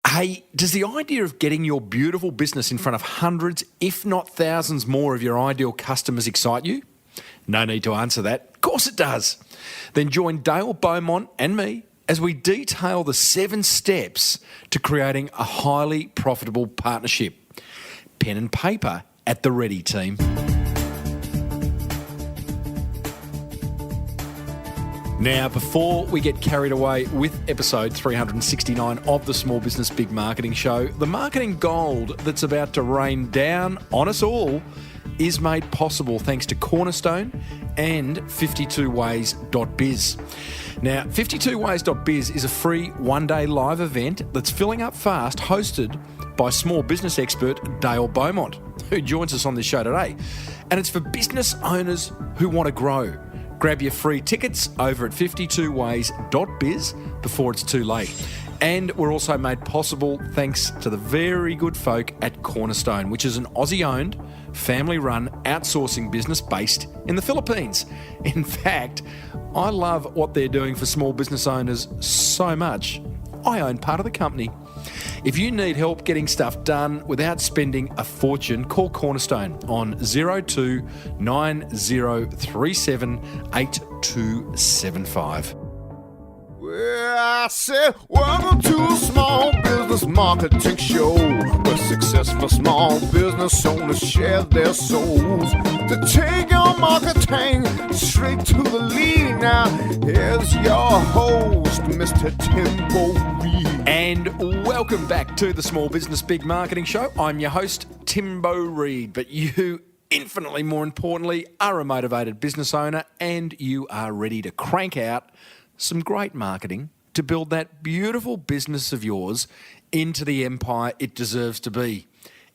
Hey, does the idea of getting your beautiful business in front of hundreds, if not thousands more of your ideal customers excite you? No need to answer that. Of course it does. Then join Dale Beaumont and me as we detail the 7 steps to creating a highly profitable partnership. Pen and paper at the ready, team. Now, before we get carried away with episode 369 of the Small Business Big Marketing Show, the marketing gold that's about to rain down on us all is made possible thanks to Cornerstone and 52ways.biz. Now, 52ways.biz is a free one-day live event that's filling up fast, hosted by small business expert Dale Beaumont, who joins us on this show today. And it's for business owners who want to grow. Grab your free tickets over at 52ways.biz before it's too late. And we're also made possible thanks to the very good folk at Cornerstone, which is an Aussie-owned, family-run outsourcing business based in the Philippines. In fact, I love what they're doing for small business owners so much, I own part of the company. If you need help getting stuff done without spending a fortune, call Cornerstone on 02 9037 8275. Well, I said, welcome to a small business marketing show, where successful small business owners share their souls to take your marketing straight to the lead. Now, here's your host, Mr. Timbo Reid. And welcome back to the Small Business Big Marketing Show. I'm your host, Timbo Reid, but you, infinitely more importantly, are a motivated business owner and you are ready to crank out some great marketing to build that beautiful business of yours into the empire it deserves to be.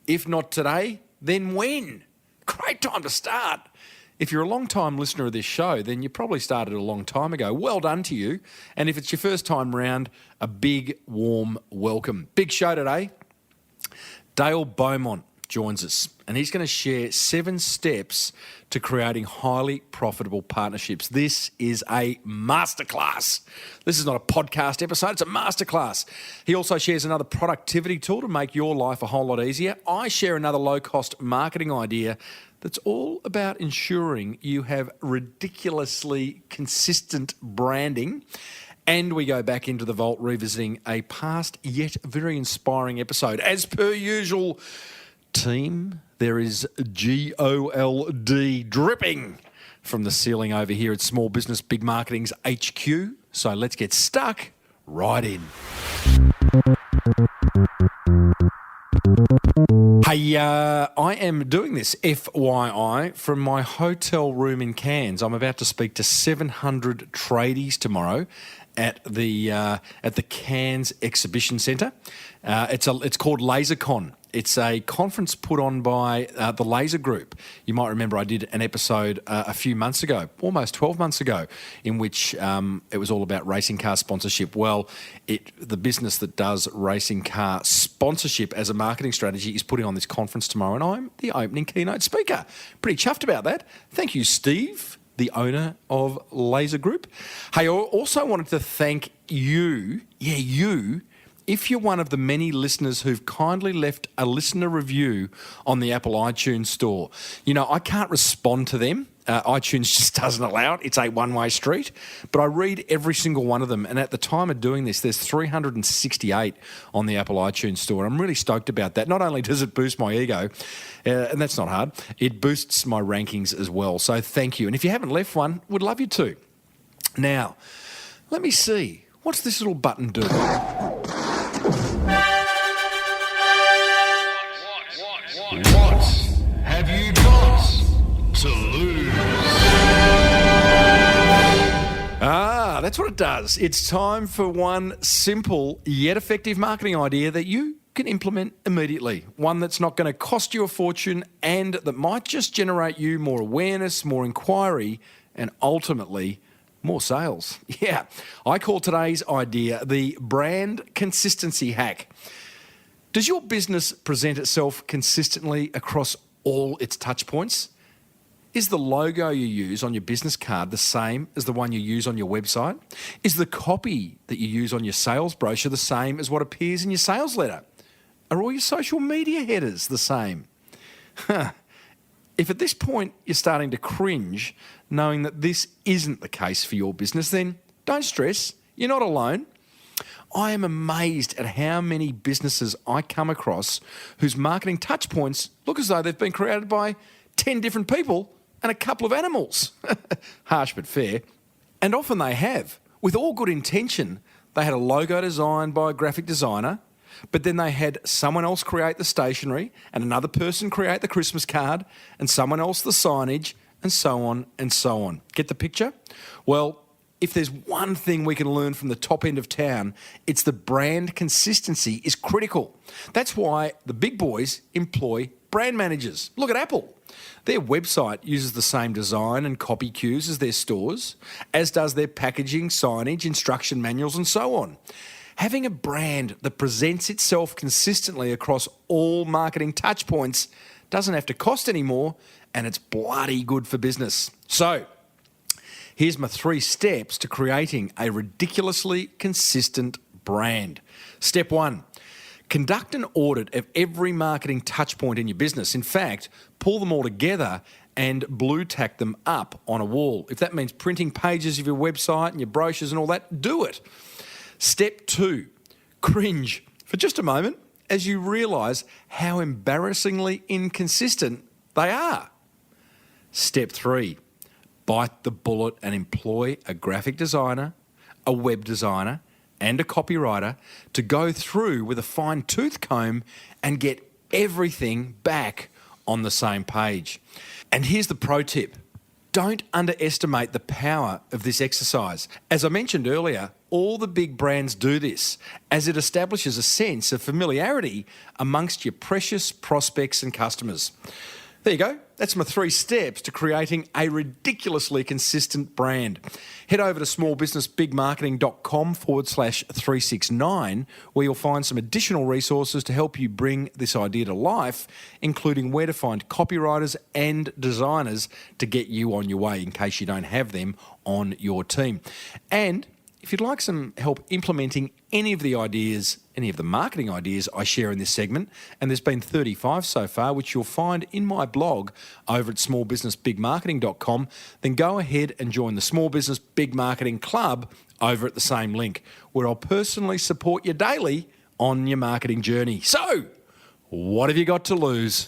If not today, then when? Great time to start. If you're a long-time listener of this show, then you probably started a long time ago. Well done to you. And if it's your first time round, a big, warm welcome. Big show today. Dale Beaumont joins us, and he's going to share 7 steps to creating highly profitable partnerships. This is a masterclass. This is not a podcast episode, it's a masterclass. He also shares another productivity tool to make your life a whole lot easier. I share another low-cost marketing idea that's all about ensuring you have ridiculously consistent branding. And we go back into the vault revisiting a past yet very inspiring episode. As per usual, team, there is G.O.L.D dripping from the ceiling over here at Small Business Big Marketing's HQ. So let's get stuck right in. Hey, I am doing this, FYI, from my hotel room in Cairns. I'm about to speak to 700 tradies tomorrow at the Cairns Exhibition Centre. It's called LaserCon. It's a conference put on by the Laser Group. You might remember I did an episode a few months ago, almost 12 months ago, in which it was all about racing car sponsorship. Well, the business that does racing car sponsorship as a marketing strategy is putting on this conference tomorrow, and I'm the opening keynote speaker. Pretty chuffed about that. Thank you, Steve, the owner of Laser Group. Hey, I also wanted to thank you, if you're one of the many listeners who've kindly left a listener review on the Apple iTunes store. You know, I can't respond to them. iTunes just doesn't allow it. It's a one-way street. But I read every single one of them. And at the time of doing this, there's 368 on the Apple iTunes store. I'm really stoked about that. Not only does it boost my ego, and that's not hard, it boosts my rankings as well. So thank you. And if you haven't left one, would love you to. Now, let me see. What's this little button do? What have you got to lose? That's what it does. It's time for one simple yet effective marketing idea that you can implement immediately. One that's not going to cost you a fortune and that might just generate you more awareness, more inquiry, and ultimately more sales. Yeah, I call today's idea the brand consistency hack. Does your business present itself consistently across all its touch points? Is the logo you use on your business card the same as the one you use on your website? Is the copy that you use on your sales brochure the same as what appears in your sales letter? Are all your social media headers the same? If at this point you're starting to cringe knowing that this isn't the case for your business, then don't stress, you're not alone. I am amazed at how many businesses I come across whose marketing touchpoints look as though they've been created by 10 different people and a couple of animals. Harsh but fair. And often they have. With all good intention, they had a logo designed by a graphic designer, but then they had someone else create the stationery and another person create the Christmas card and someone else the signage and so on and so on. Get the picture? Well, if there's one thing we can learn from the top end of town, it's that brand consistency is critical. That's why the big boys employ brand managers. Look at Apple. Their website uses the same design and copy cues as their stores, as does their packaging, signage, instruction manuals, and so on. Having a brand that presents itself consistently across all marketing touchpoints doesn't have to cost any more, and it's bloody good for business. So, here's my 3 steps to creating a ridiculously consistent brand. Step 1. Conduct an audit of every marketing touchpoint in your business. In fact, pull them all together and blue tack them up on a wall. If that means printing pages of your website and your brochures and all that, do it. Step 2, cringe for just a moment as you realise how embarrassingly inconsistent they are. Step 3, bite the bullet and employ a graphic designer, a web designer, and a copywriter to go through with a fine-tooth comb and get everything back on the same page. And here's the pro tip. Don't underestimate the power of this exercise. As I mentioned earlier, all the big brands do this, as it establishes a sense of familiarity amongst your precious prospects and customers. There you go. That's my 3 steps to creating a ridiculously consistent brand. Head over to smallbusinessbigmarketing.com/369, where you'll find some additional resources to help you bring this idea to life, including where to find copywriters and designers to get you on your way in case you don't have them on your team. And if you'd like some help implementing any of the marketing ideas I share in this segment, and there's been 35 so far, which you'll find in my blog over at smallbusinessbigmarketing.com, then go ahead and join the Small Business Big Marketing Club over at the same link, where I'll personally support you daily on your marketing journey. So, what have you got to lose?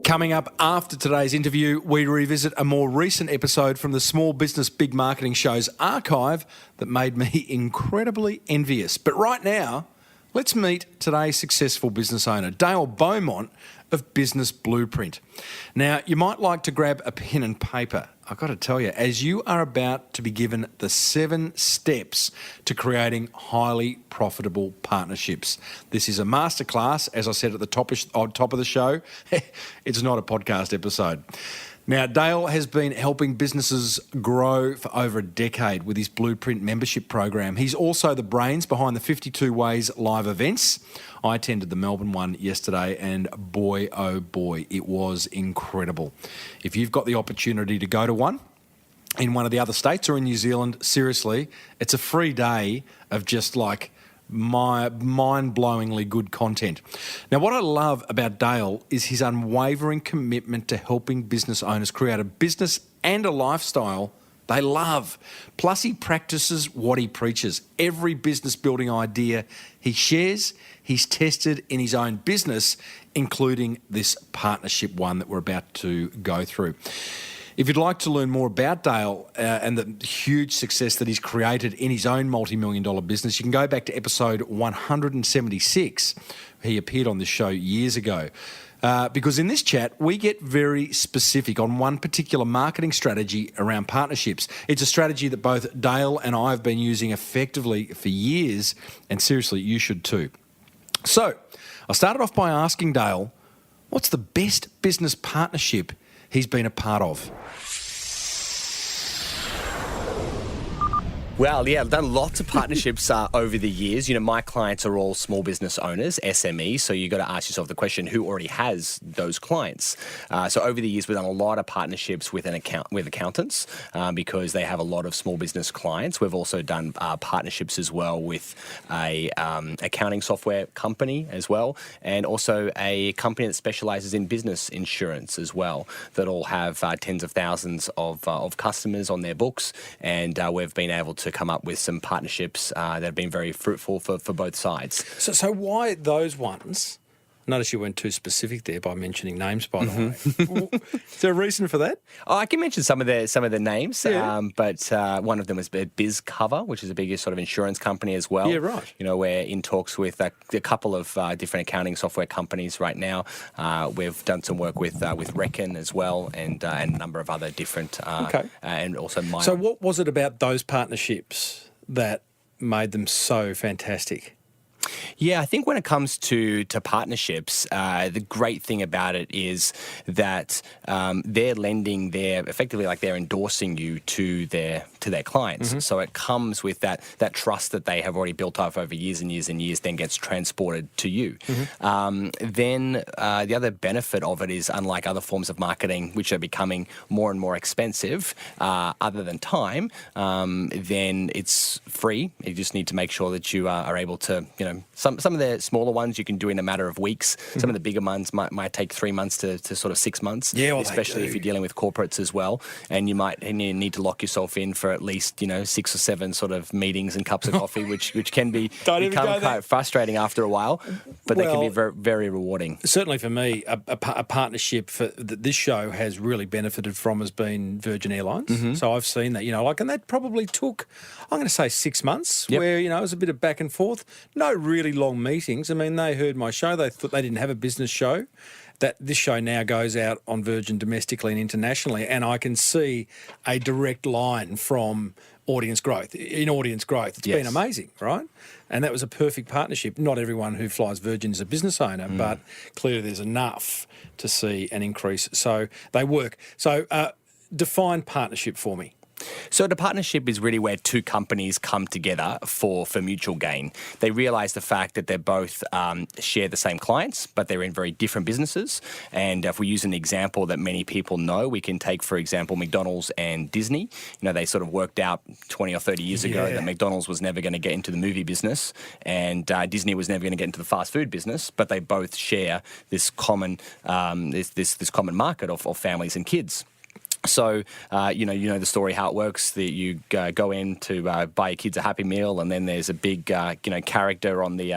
Coming up after today's interview, we revisit a more recent episode from the Small Business Big Marketing Show's archive that made me incredibly envious. But right now, let's meet today's successful business owner, Dale Beaumont of Business Blueprint. Now, you might like to grab a pen and paper. I've got to tell you, as you are about to be given the 7 steps to creating highly profitable partnerships. This is a masterclass, as I said at the top of the show. It's not a podcast episode. Now, Dale has been helping businesses grow for over a decade with his Blueprint membership program. He's also the brains behind the 52 Ways live events. I attended the Melbourne one yesterday, and boy, oh boy, it was incredible. If you've got the opportunity to go to one in one of the other states or in New Zealand, seriously, it's a free day of just like my mind-blowingly good content. Now, what I love about Dale is his unwavering commitment to helping business owners create a business and a lifestyle they love. Plus, he practices what he preaches. Every business building idea he shares, he's tested in his own business, including this partnership one that we're about to go through. If you'd like to learn more about Dale and the huge success that he's created in his own multi-million-dollar business, you can go back to episode 176. He appeared on this show years ago. Because in this chat, we get very specific on one particular marketing strategy around partnerships. It's a strategy that both Dale and I have been using effectively for years, and seriously, you should too. So, I started off by asking Dale, what's the best business partnership he's been a part of? Well, yeah, I've done lots of partnerships over the years. You know, my clients are all small business owners, SMEs, so you've got to ask yourself the question, who already has those clients? So over the years, we've done a lot of partnerships with accountants because they have a lot of small business clients. We've also done partnerships as well with a accounting software company as well, and also a company that specialises in business insurance as well, that all have tens of thousands of customers on their books, and we've been able to come up with some partnerships that have been very fruitful for both sides. So why those ones? Notice you weren't too specific there by mentioning names, by the way. Is there a reason for that? Oh, I can mention some of the names, Yeah. but one of them was Biz Cover, which is the biggest sort of insurance company as well. Yeah, right. You know, we're in talks with a couple of different accounting software companies right now. We've done some work with Reckon as well, and a number of other different, and also mine. So what was it about those partnerships that made them so fantastic? Yeah, I think when it comes to partnerships, the great thing about it is that they're lending effectively like they're endorsing you to their clients. Mm-hmm. So it comes with that trust that they have already built up over years and years and years, then gets transported to you. Mm-hmm. Then the other benefit of it is, unlike other forms of marketing, which are becoming more and more expensive, other than time, then it's free. You just need to make sure that you are able to, you know, some of the smaller ones you can do in a matter of weeks. Some of the bigger ones might take 3 months to sort of 6 months. Yeah, well, especially if you're dealing with corporates as well, and you need to lock yourself in for at least 6 or 7 sort of meetings and cups of coffee, which can become quite frustrating after a while, but they can be very, very rewarding. Certainly for me, a partnership that this show has really benefited from has been Virgin Airlines. Mm-hmm. So I've seen that, and that probably took, I'm going to say 6 months, Yep. where, it was a bit of back and forth. No really long meetings. I mean, they heard my show. They thought they didn't have a business show. That this show now goes out on Virgin domestically and internationally, and I can see a direct line from audience growth. In audience growth, it's been amazing, right? And that was a perfect partnership. Not everyone who flies Virgin is a business owner, but clearly there's enough to see an increase. So they work. So define partnership for me. So the partnership is really where two companies come together for mutual gain. They realise the fact that they both share the same clients, but they're in very different businesses. And if we use an example that many people know, we can take, for example, McDonald's and Disney. They sort of worked out 20 or 30 years ago that McDonald's was never going to get into the movie business, and Disney was never going to get into the fast food business, but they both share this common this common market of families and kids. So, you know the story, how it works, that you go in to buy your kids a Happy Meal, and then there's a big, character on the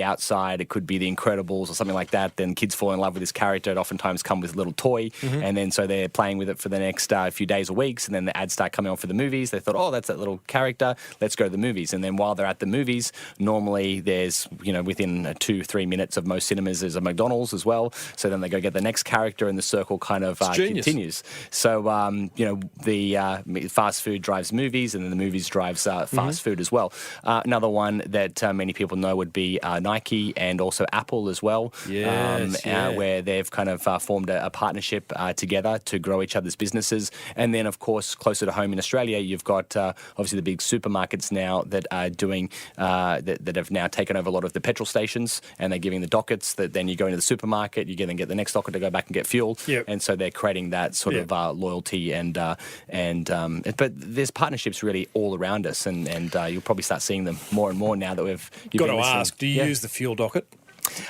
outside. It could be The Incredibles or something like that. Then kids fall in love with this character. It oftentimes comes with a little toy, and then so they're playing with it for the next few days or weeks, and then the ads start coming on for the movies. They thought, oh, that's that little character. Let's go to the movies. And then while they're at the movies, normally there's, within 2-3 minutes of most cinemas, there's a McDonald's as well. So then they go get the next character, and the circle kind of continues. So, the fast food drives movies, and then the movies drives fast food as well. Another one that many people know would be Nike and also Apple as well, where they've kind of formed a partnership together to grow each other's businesses. And then, of course, closer to home in Australia, you've got obviously the big supermarkets now that are doing that have now taken over a lot of the petrol stations, and they're giving the dockets that then you go into the supermarket, you then get the next docket to go back and get fuel. Yep. And so they're creating that sort of loyalty but there's partnerships really all around us, and you'll probably start seeing them more and more now that you've got to ask, do you use the fuel docket?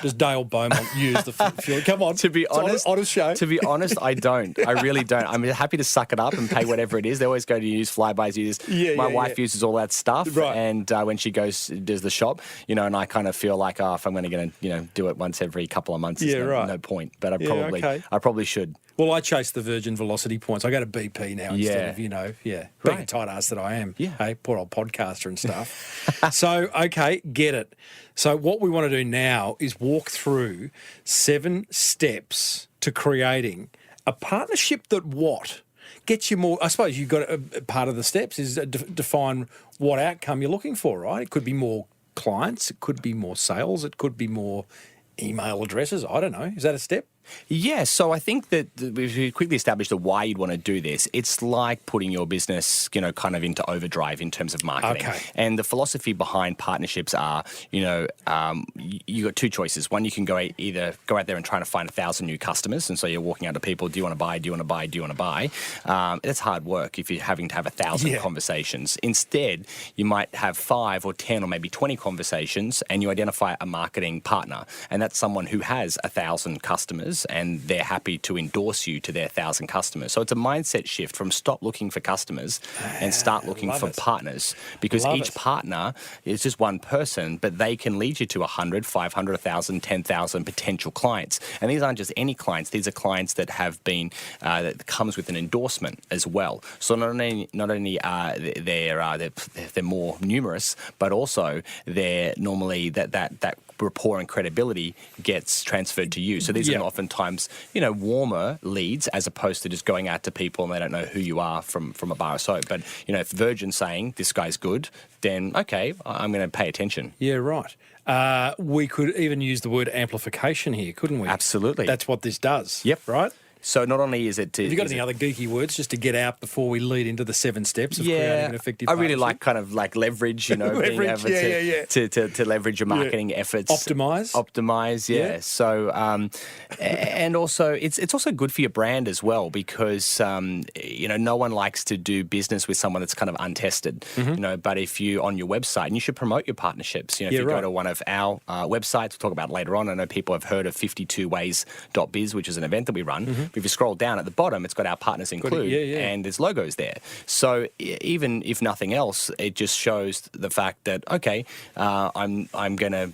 Does Dale Beaumont use the fuel? Come on. To be honest, honest show. To be honest, I don't. I really don't. I'm happy to suck it up and pay whatever it is. They always go to use flybys. My wife uses all that stuff, right. And when she does the shop, and I kind of feel like, if I'm going to do it once every couple of months, there's no point. But I probably should. Well, I chase the Virgin Velocity points. I go to BP now instead of, being a tight ass that I am. Yeah. Hey, poor old podcaster and stuff. So, okay, get it. So what we want to do now is walk through 7 steps to creating a partnership that gets you more. I suppose you've got a part of the steps is define what outcome you're looking for, right? It could be more clients. It could be more sales. It could be more email addresses. I don't know. Is that a step? Yeah, so I think that we've quickly established the why you'd want to do this. It's like putting your business, kind of into overdrive in terms of marketing. Okay. And the philosophy behind partnerships are, you got two choices. One, you can either go out there and try to find 1,000 new customers, and so you're walking out to people, do you want to buy, do you want to buy, do you want to buy? That's hard work if you're having to have 1,000 conversations. Instead, you might have 5 or 10 or maybe 20 conversations, and you identify a marketing partner, and that's someone who has 1,000 customers, and they're happy to endorse you to their 1,000 customers. So it's a mindset shift from stop looking for customers and start looking for partners, because each partner is just one person, but they can lead you to 100, 500, 1,000, 10,000 potential clients. And these aren't just any clients. These are clients that have been, that comes with an endorsement as well. So not only are they're more numerous, but also they're normally that rapport and credibility gets transferred to you. So these are oftentimes, warmer leads as opposed to just going out to people and they don't know who you are from a bar of soap. But, if Virgin's saying this guy's good, then, okay, I'm going to pay attention. Yeah, right. We could even use the word amplification here, couldn't we? Absolutely. That's what this does. Yep. Right? So not only is it... Have you got any other geeky words just to get out before we lead into the 7 steps of creating an effective I really partnership? like leverage, being able to leverage your marketing efforts. Optimize, yeah. So, and also, it's also good for your brand as well, because, no one likes to do business with someone that's kind of untested, but if you, on your website, and you should promote your partnerships. If you go to one of our websites, we'll talk about it later on. I know people have heard of 52ways.biz, which is an event that we run. If you scroll down at the bottom, it's got our partners include, and there's logos there. So even if nothing else, it just shows the fact that I'm gonna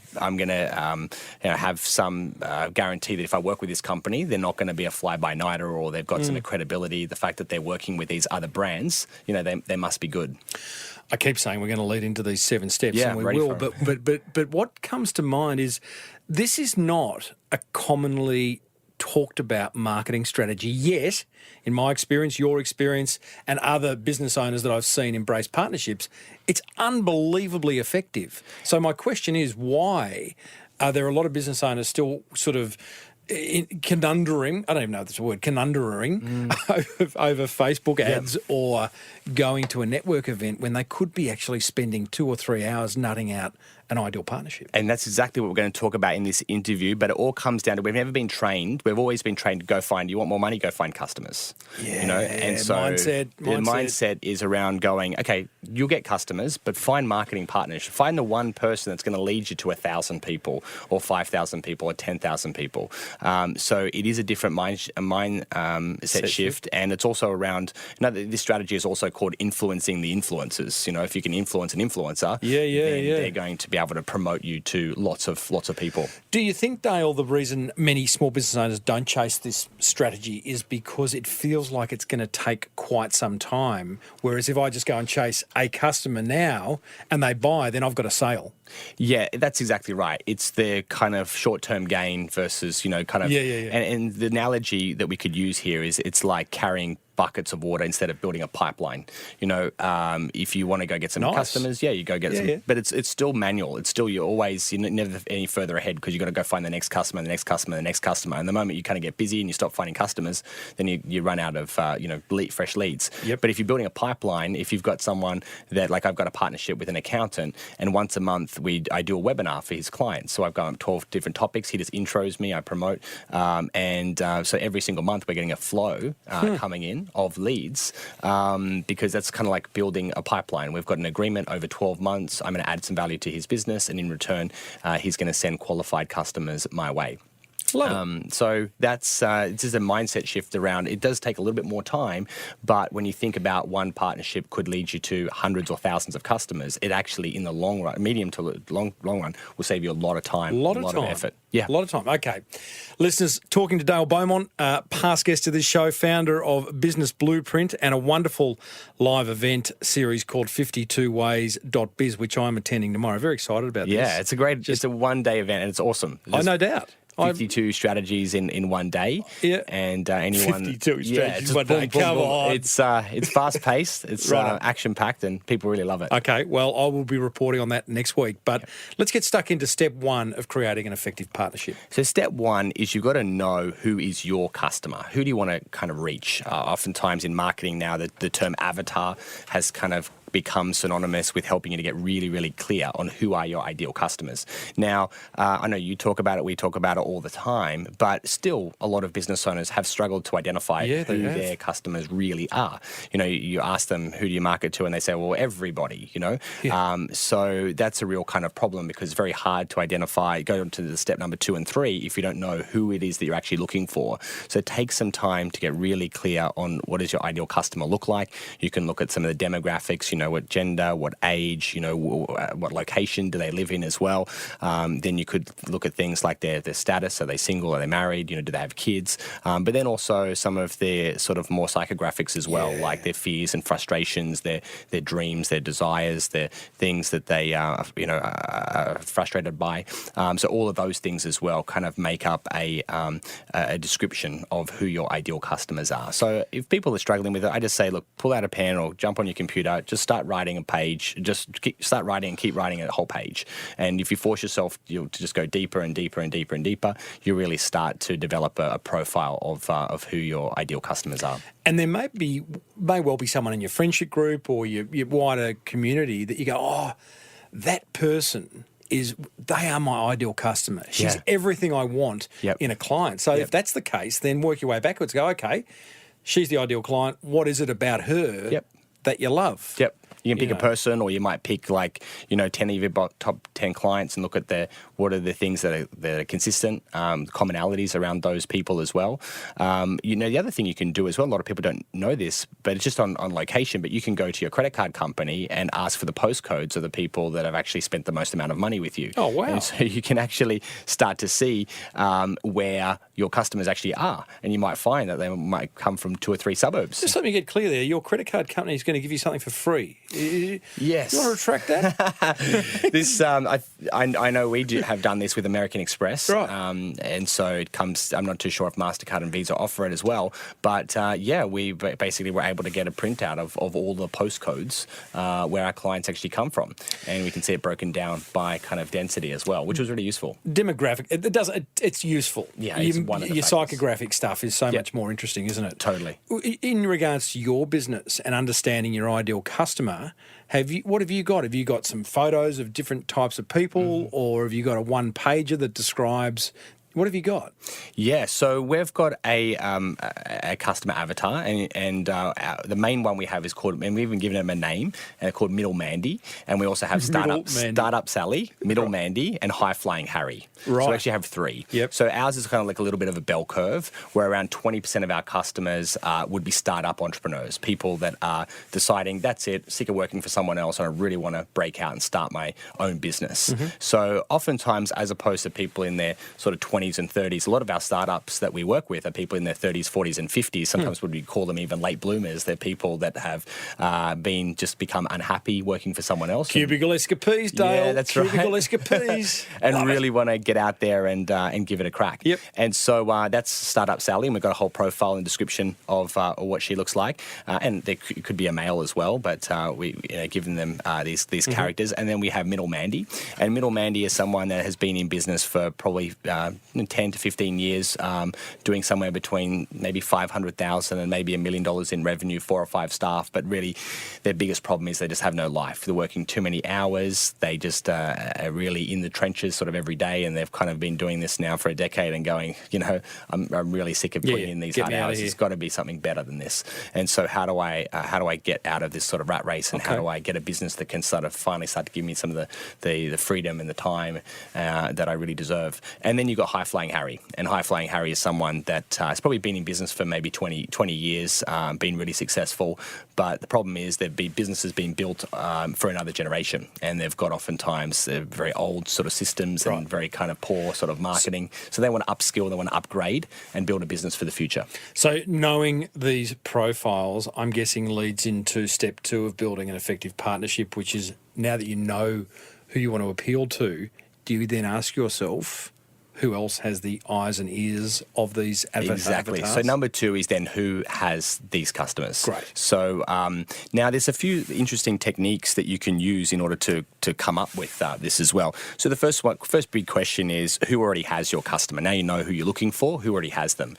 have some guarantee that if I work with this company, they're not going to be a fly-by-nighter, or they've got some credibility. The fact that they're working with these other brands, they must be good. I keep saying we're going to lead into these 7 steps, Yeah, and we ready will. for But what comes to mind is this is not a commonly talked about marketing strategy yet. In my experience, your experience, and other business owners that I've seen embrace partnerships, it's unbelievably effective. So my question is, why are there a lot of business owners still sort of conundering, I don't even know if that's a word, conundering over Facebook ads or going to a network event when they could be actually spending 2 or 3 hours nutting out an ideal partnership? And that's exactly what we're going to talk about in this interview, but it all comes down to, we've never been trained. We've always been trained to you want more money, go find customers. And so the mindset is around going, okay, you'll get customers, but find marketing partners. Find the one person that's going to lead you to 1,000 people or 5,000 people or 10,000 people. So it is a different mindset shift, and it's also around, this strategy is also called influencing the influencers. If you can influence an influencer, then they're going to be able to promote you to lots of people. Do you think, Dale, the reason many small business owners don't chase this strategy is because it feels like it's going to take quite some time, whereas if I just go and chase a customer now and they buy, then I've got a sale? Yeah, that's exactly right. It's the kind of short-term gain versus, And the analogy that we could use here is it's like carrying buckets of water instead of building a pipeline. If you want to go get some customers, you go get some. But it's still manual. It's still, you're never any further ahead, because you've got to go find the next customer, the next customer, the next customer. And the moment you kind of get busy and you stop finding customers, then you run out of fresh leads. But if you're building a pipeline, if you've got someone that, like I've got a partnership with an accountant, and once a month I do a webinar for his clients. So I've got 12 different topics. He just intros me, I promote, so every single month we're getting a flow coming in of leads, because that's kind of like building a pipeline. We've got an agreement over 12 months. I'm going to add some value to his business, and in return, he's going to send qualified customers my way. So that's it's just a mindset shift around. It does take a little bit more time, but when you think about one partnership could lead you to hundreds or thousands of customers, it actually, in the long run, medium to long run, will save you a lot of time, a lot of effort. Yeah, a lot of time. Okay. Listeners, talking to Dale Beaumont, past guest of this show, founder of Business Blueprint, and a wonderful live event series called 52ways.biz, which I'm attending tomorrow. Very excited about this. Yeah, it's a one-day event, and it's awesome. No doubt. 52 strategies in one day. Yeah. And anyone... 52 strategies just one day. Come on. It's fast-paced. It's Right. action-packed, and people really love it. Okay, well, I will be reporting on that next week. But let's get stuck into step one of creating an effective partnership. So step one is you've got to know who is your customer. Who do you want to kind of reach? Oftentimes in marketing now, the term avatar has kind of become synonymous with helping you to get really, really clear on who are your ideal customers. Now, I know you talk about it, we talk about it all the time, but still a lot of business owners have struggled to identify who their customers really are. You know, you ask them, who do you market to? And they say, well, everybody, you know. Yeah. So that's a real kind of problem because it's very hard to identify, go to the step number 2 and 3 if you don't know who it is that you're actually looking for. So take some time to get really clear on what does your ideal customer look like. You can look at some of the demographics, you know, what gender, what age, you know, what location do they live in as well. Then you could look at things like their status. Are they single? Are they married? You know, do they have kids? But then also some of their sort of more psychographics as well, like their fears and frustrations, their dreams, their desires, their things that they are frustrated by. So all of those things as well kind of make up a description of who your ideal customers are. So if people are struggling with it, I just say, look, pull out a pen or jump on your computer, just start writing a page, start writing and keep writing a whole page. And if you force yourself to just go deeper and deeper and deeper and deeper, you really start to develop a profile of who your ideal customers are. And there may well be someone in your friendship group or your wider community that you go, oh, that person they are my ideal customer. She's everything I want in a client. So if that's the case, then work your way backwards. Go, okay, she's the ideal client. What is it about her that you love? Yep. You can pick a person, or you might pick 10 of your top 10 clients and look at what are the things that are consistent, commonalities around those people as well. The other thing you can do as well, a lot of people don't know this, but it's just on location, but you can go to your credit card company and ask for the postcodes of the people that have actually spent the most amount of money with you. Oh, wow. And so you can actually start to see where your customers actually are. And you might find that they might come from 2 or 3 suburbs. Just let me get clear there. Your credit card company is going to give you something for free. Yes. You want to retract that? This, I know we have done this with American Express. Right. And so it comes, I'm not too sure if MasterCard and Visa offer it as well. But we basically were able to get a printout of all the postcodes where our clients actually come from. And we can see it broken down by kind of density as well, which was really useful. Demographic, it's useful. Yeah, it's one of the your factors. psychographic stuff is so much more interesting, isn't it? Totally. In regards to your business and understanding your ideal customer, what have you got? Have you got some photos of different types of people, or have you got a one-pager that describes? What have you got? Yeah, so we've got a customer avatar, and the main one we have is called, and we've even given him a name, called Middle Mandy, and we also have Startup Sally, Middle Mandy, and High Flying Harry. Right. So we actually have 3. Yep. So ours is kind of like a little bit of a bell curve, where around 20% of our customers would be startup entrepreneurs, people that are deciding, that's it, sick of working for someone else, and I really want to break out and start my own business. So oftentimes, as opposed to people in their sort of 20s and 30s, a lot of our startups that we work with are people in their 30s, 40s, and 50s. Sometimes we call them even late bloomers. They're people that have become unhappy working for someone else. Cubicle escapees, Dale. Yeah, that's Cubicle right. escapees. And really want to get out there and give it a crack. Yep. And so that's Startup Sally, and we've got a whole profile and description of what she looks like. And there could be a male as well, but we given them these characters. And then we have Middle Mandy. And Middle Mandy is someone that has been in business for probably 10 to 15 years, doing somewhere between maybe $500,000 and maybe $1 million in revenue, 4 or 5 staff. But really, their biggest problem is they just have no life. They're working too many hours. They just are really in the trenches sort of every day, and they've kind of been doing this now for a decade and going, I'm really sick of putting in these hard hours. There's got to be something better than this. And so how do I get out of this sort of rat race, and how do I get a business that can finally start to give me some of the freedom and the time that I really deserve? And then you've got High Flying Harry. And High Flying Harry is someone that has probably been in business for maybe 20 years, been really successful. But the problem is businesses being built for another generation. And they've got oftentimes very old sort of systems and very kind of poor sort of marketing. So they want to upskill, they want to upgrade and build a business for the future. So knowing these profiles, I'm guessing, leads into step 2 of building an effective partnership, which is, now that you know who you want to appeal to, do you then ask yourself, who else has the eyes and ears of these Exactly. avatars? So number 2 is then who has these customers. Great. So now there's a few interesting techniques that you can use in order to come up with this as well. So the first big question is who already has your customer? Now you know who you're looking for, who already has them.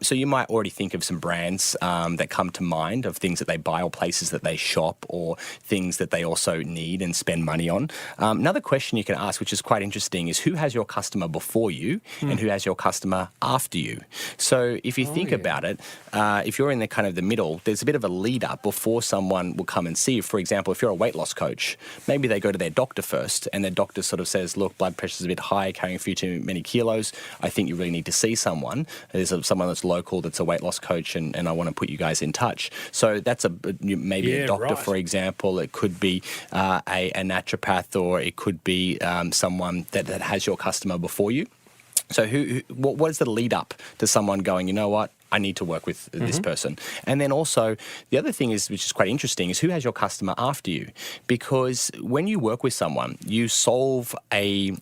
So you might already think of some brands that come to mind of things that they buy or places that they shop or things that they also need and spend money on. Another question you can ask, which is quite interesting, is who has your customer before you and who has your customer after you. So if you think about it, if you're in the kind of the middle, there's a bit of a lead up before someone will come and see you. For example, if you're a weight loss coach, maybe they go to their doctor first and their doctor sort of says, look, blood pressure's a bit high, carrying a few too many kilos. I think you really need to see someone. There's someone that's local that's a weight loss coach and I want to put you guys in touch. So that's maybe a doctor, for example. It could be a naturopath, or it could be someone that has your customer before you. So what is the lead up to someone going, you know what, I need to work with this person? And then also the other thing is, which is quite interesting, is who has your customer after you? Because when you work with someone, you solve a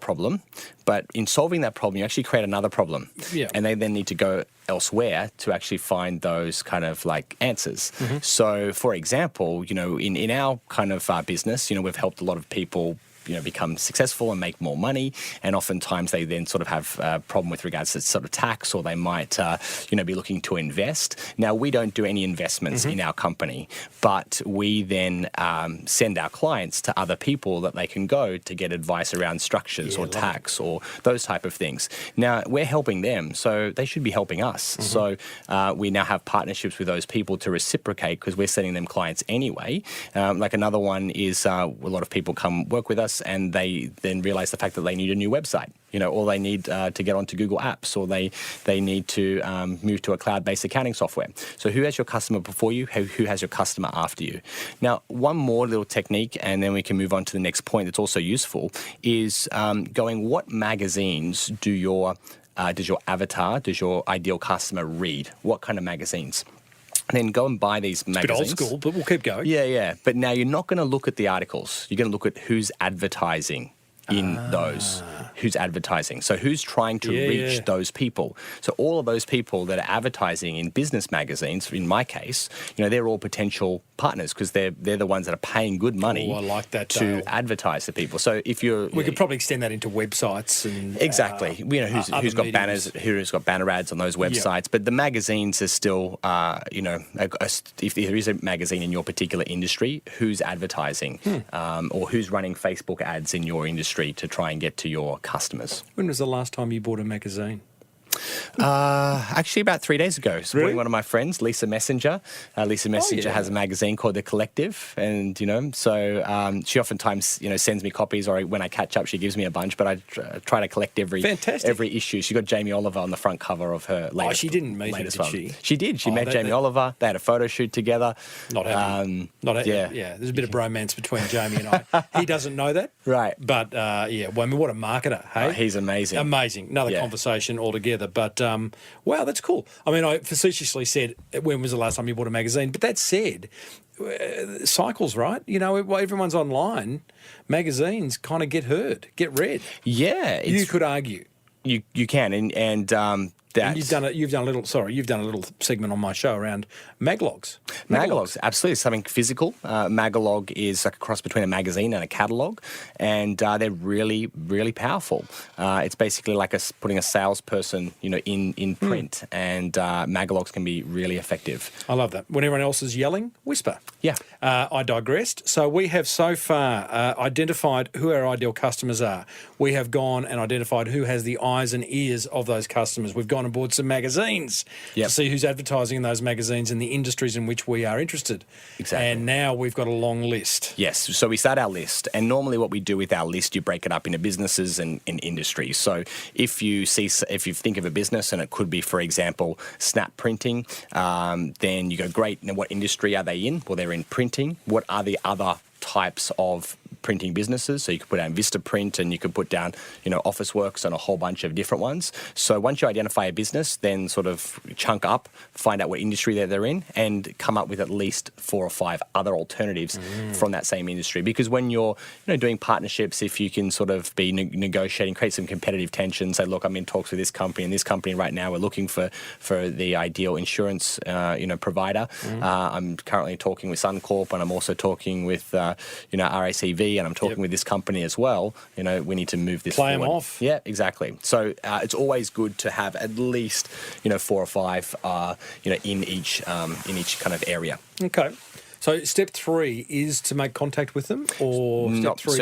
problem, but in solving that problem, you actually create another problem. Yeah. And they then need to go elsewhere to actually find those kind of like answers. So for example, in our kind of business, we've helped a lot of people become successful and make more money, and oftentimes they then sort of have a problem with regards to sort of tax, or they might be looking to invest. Now, we don't do any investments in our company, but we then send our clients to other people that they can go to get advice around structures or tax or those type of things. Now, we're helping them, so they should be helping us. So we now have partnerships with those people to reciprocate, because we're sending them clients anyway. Like another one is a lot of people come work with us and they then realize the fact that they need a new website, or they need to get onto Google Apps, or they need to move to a cloud-based accounting software. So who has your customer before you? Who has your customer after you? Now, one more little technique, and then we can move on to the next point that's also useful, is going, what magazines does your avatar, does your ideal customer read? What kind of magazines? And then go and buy these magazines. It's a bit old school, but we'll keep going. Yeah. But now you're not going to look at the articles. You're going to look at who's advertising in those. Who's advertising. So who's trying to reach those people? So all of those people that are advertising in business magazines, in my case, they're all potential partners, because they're the ones that are paying good money I like that, to Dale. advertise to people. So if you're... We could probably extend that into websites and... Exactly. Who's got banners, who's got banner ads on those websites. But the magazines are still, if there is a magazine in your particular industry, who's advertising or who's running Facebook ads in your industry to try and get to your customers. When was the last time you bought a magazine? Actually, about 3 days ago, supporting Really? one of my friends, Lisa Messenger. Lisa Messenger has a magazine called The Collective, and so she oftentimes sends me copies, or when I catch up, she gives me a bunch. But I try to collect every issue. She got Jamie Oliver on the front cover of her latest. Oh, she didn't meet him, did one. She? She did. She met Jamie Oliver. They had a photo shoot together. Not happy. Yeah. There's a bit of bromance between Jamie and I. He doesn't know that, right? But well, I mean, what a marketer! Hey, he's amazing. Amazing. Another conversation altogether. But wow, that's cool. I mean, I facetiously said, when was the last time you bought a magazine? But that said, cycles, right? Everyone's online. Magazines kind of get read. Yeah, you could argue. You can, and you've done a little segment on my show around maglogs. Magalogs, absolutely. Something physical. Magalog is like a cross between a magazine and a catalogue, and they're really, really powerful. It's basically like putting a salesperson, in print, and magalogs can be really effective. I love that. When everyone else is yelling, whisper. Yeah. I digressed. So we have so far identified who our ideal customers are. We have gone and identified who has the eyes and ears of those customers. We've gone and bought some magazines to see who's advertising in those magazines in the industries in which we are interested. Exactly. And now we've got a long list. Yes. So we start our list, and normally what we do with our list, you break it up into businesses and industries. So if you think of a business, and it could be, for example, snap printing, then you go, great. Now, what industry are they in? Well, they're in printing. What are the other types of printing businesses. So you could put down Vistaprint, and you could put down, Officeworks and a whole bunch of different ones. So once you identify a business, then sort of chunk up, find out what industry they're in, and come up with at least 4 or 5 other alternatives from that same industry. Because when you're doing partnerships, if you can sort of be negotiating, create some competitive tension, say, look, I'm in talks with this company and this company right now. We're looking for the ideal insurance provider. I'm currently talking with Suncorp, and I'm also talking with RACV, and I'm talking with this company as well. We need to move this Play forward. them off. Yeah, exactly. So it's always good to have at least 4 or 5 in each kind of area. Okay. So step 3 is to make contact with them, or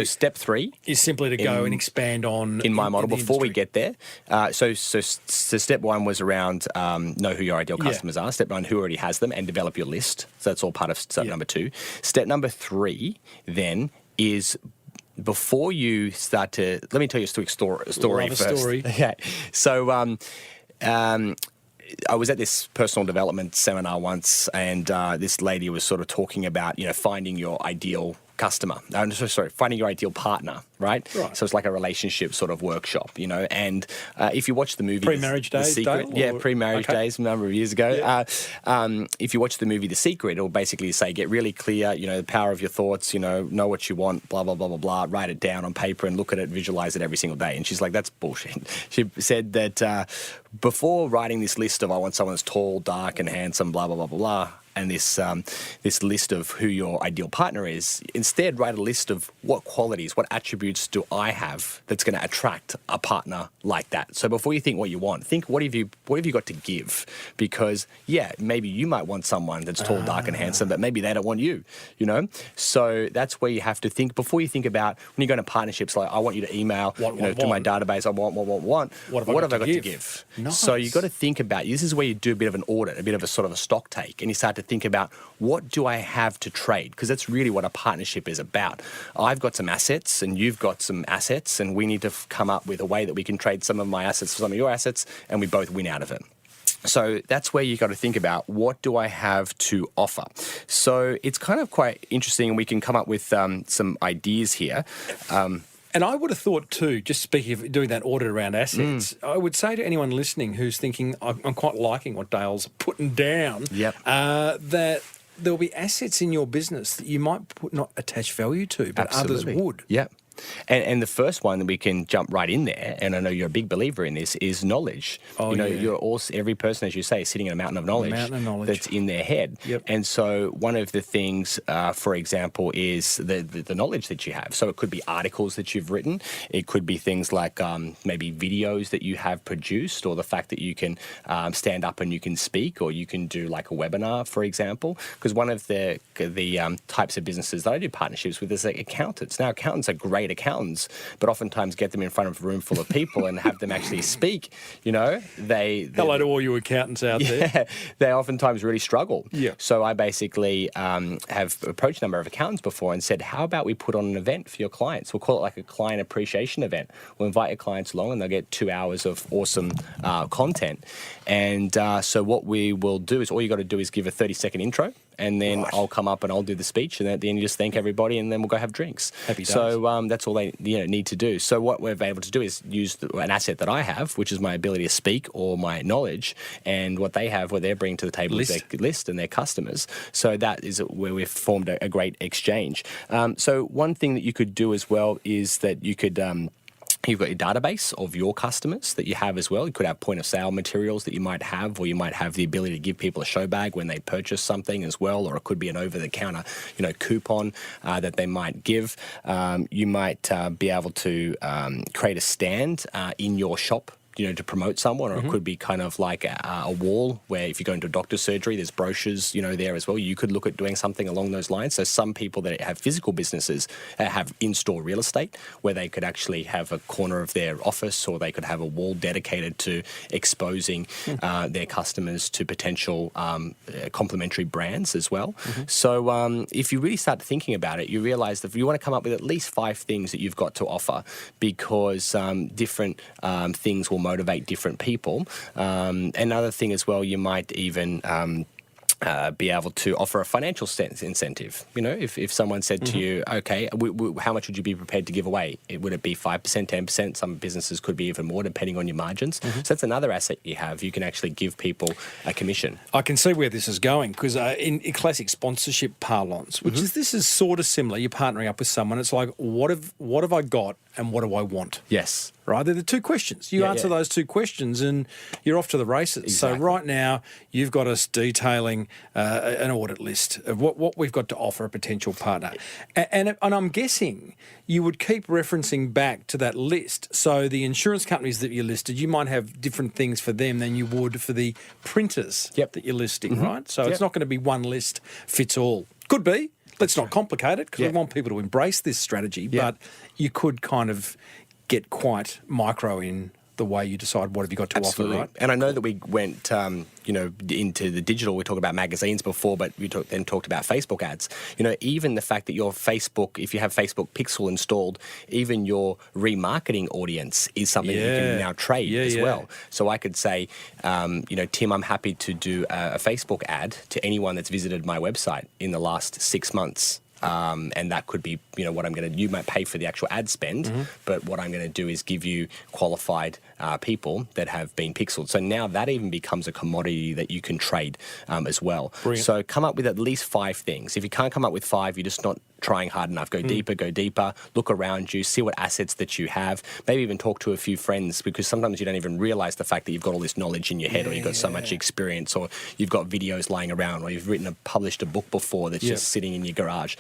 step 3 is simply to go and expand on in my model. the Before we industry. get there, so step 1 was around know who your ideal customers are. Step 1, who already has them, and develop your list. So that's all part of step number 2. Step number 3 then is, before you start to, let me tell you a quick story Love a first. story. Okay, so I was at this personal development seminar once, and this lady was sort of talking about, finding your ideal customer. Finding your ideal partner, right? So it's like a relationship sort of workshop, and if you watch the movie Pre-marriage days, The Secret, Dale, pre-marriage days, a number of years ago. Yeah. If you watch the movie The Secret, it'll basically say, get really clear, the power of your thoughts, know what you want, blah, blah, blah, blah, blah, write it down on paper and look at it, visualize it every single day. And she's like, that's bullshit. She said that before writing this list of, I want someone that's tall, dark and handsome, blah, blah, blah, blah, blah, and this list of who your ideal partner is, instead write a list of what qualities, what attributes do I have that's going to attract a partner like that. So before you think what you want, think what have you got to give? Because maybe you might want someone that's tall, dark and handsome, but maybe they don't want you, So that's where you have to think before you think about, when you go into partnerships, like, I want you to email to my database, I want. What have I got to give? Nice. So you've got to think about, this is where you do a bit of an audit, a bit of a sort of a stock take, and you start to think about, what do I have to trade? Because that's really what a partnership is about. I've got some assets and you've got some assets, and we need to come up with a way that we can trade some of my assets for some of your assets, and we both win out of it. So that's where you've got to think about, what do I have to offer? So it's kind of quite interesting, and we can come up with some ideas here. And I would have thought too, just speaking of doing that audit around assets, I would say to anyone listening who's thinking, I'm quite liking what Dale's putting down, that there'll be assets in your business that you might not attach value to, but Absolutely. others would. Yeah. And the first one that we can jump right in there, and I know you're a big believer in this, is knowledge. You're also, every person, as you say, is sitting in a mountain of knowledge, that's in their head. Yep. And so one of the things, for example, is the knowledge that you have. So it could be articles that you've written. It could be things like maybe videos that you have produced, or the fact that you can stand up and you can speak, or you can do like a webinar, for example. Because one of the types of businesses that I do partnerships with is like accountants. Now, accountants are great accountants, but oftentimes get them in front of a room full of people and have them actually speak. Hello to all you accountants out there. They oftentimes really struggle. Yeah. So I basically have approached a number of accountants before and said, how about we put on an event for your clients? We'll call it like a client appreciation event. We'll invite your clients along, and they'll get 2 hours of awesome content. And so what we will do is, all you got to do is give a 30-second intro, and then I'll come up and I'll do the speech, and at the end you just thank everybody, and then we'll go have drinks. Happy days. So that's all they need to do. So what we're able to do is use an asset that I have, which is my ability to speak or my knowledge, and what they have, what they're bringing to the table is their list and their customers. So that is where we've formed a great exchange. So one thing that you could do as well is that you could You've got your database of your customers that you have as well. You could have point of sale materials that you might have, or you might have the ability to give people a show bag when they purchase something as well, or it could be an over-the-counter, coupon that they might give. You might be able to create a stand in your shop, to promote someone, or it could be kind of like a wall where if you go into doctor's surgery, there's brochures, there as well. You could look at doing something along those lines. So some people that have physical businesses have in-store real estate where they could actually have a corner of their office, or they could have a wall dedicated to exposing their customers to potential complementary brands as well. So if you really start thinking about it, you realize that you want to come up with at least 5 things that you've got to offer, because different things will motivate different people. Another thing as well, you might even be able to offer a financial incentive. You know, if someone said to you, okay, how much would you be prepared to give away? Would it be 5%, 10%? Some businesses could be even more depending on your margins. So that's another asset you have. You can actually give people a commission. I can see where this is going because in classic sponsorship parlance, which is this is sort of similar. You're partnering up with someone. It's like, what have I got and what do I want? Yes. Right? They're the two questions. You answer those two questions and you're off to the races. Exactly. So right now, you've got us detailing an audit list of what we've got to offer a potential partner. And I'm guessing you would keep referencing back to that list. So the insurance companies that you listed, you might have different things for them than you would for the printers that you're listing, right? So it's not going to be one list fits all. Could be. Let's not complicate it because we want people to embrace this strategy, but you could kind of get quite micro in the way you decide what have you got to offer, right? And I know that we went, into the digital. We talked about magazines before, but we then talked about Facebook ads. You know, even the fact that your Facebook, if you have Facebook Pixel installed, even your remarketing audience is something you can now trade as well. So I could say, Tim, I'm happy to do a Facebook ad to anyone that's visited my website in the last 6 months. And that could be, what I'm going to, you might pay for the actual ad spend, but what I'm going to do is give you qualified people that have been pixeled. So now that even becomes a commodity that you can trade as well. Brilliant. So come up with at least 5 things. If you can't come up with 5, you're just not trying hard enough. Go deeper, look around you, see what assets that you have, maybe even talk to a few friends because sometimes you don't even realize the fact that you've got all this knowledge in your head or you've got so much experience or you've got videos lying around or you've published a book before that's just sitting in your garage.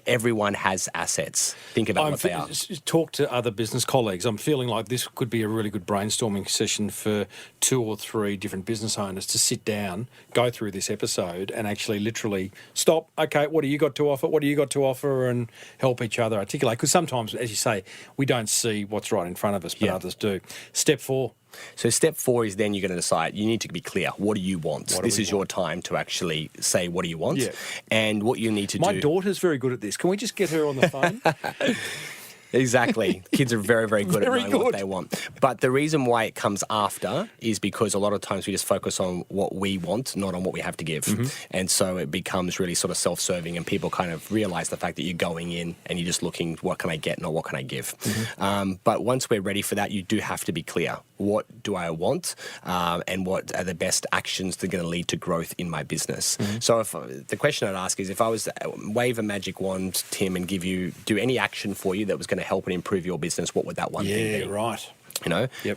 Everyone has assets. Think about what they are. Talk to other business colleagues. I'm feeling like this could be a really good brainstorming session for 2 or 3 different business owners to sit down, go through this episode and actually literally stop. Okay, what do you got to offer? What do you got to offer? And help each other articulate. Because sometimes, as you say, we don't see what's right in front of us, but others do. Step 4. So step 4 is then you're going to decide, you need to be clear. What do you want? This is your time to actually say, what do you want? And what you need to do. My daughter's very good at this. Can we just get her on the phone? Exactly. Kids are very, very good at knowing what they want. But the reason why it comes after is because a lot of times we just focus on what we want, not on what we have to give. And so it becomes really sort of self-serving and people kind of realize the fact that you're going in and you're just looking, what can I get, not what can I give. But once we're ready for that, you do have to be clear. What do I want? And what are the best actions that are going to lead to growth in my business? So if the question I'd ask is, if I was to wave a magic wand, Tim, and do any action for you that was going to help and improve your business, what would that one thing be? Yeah, right.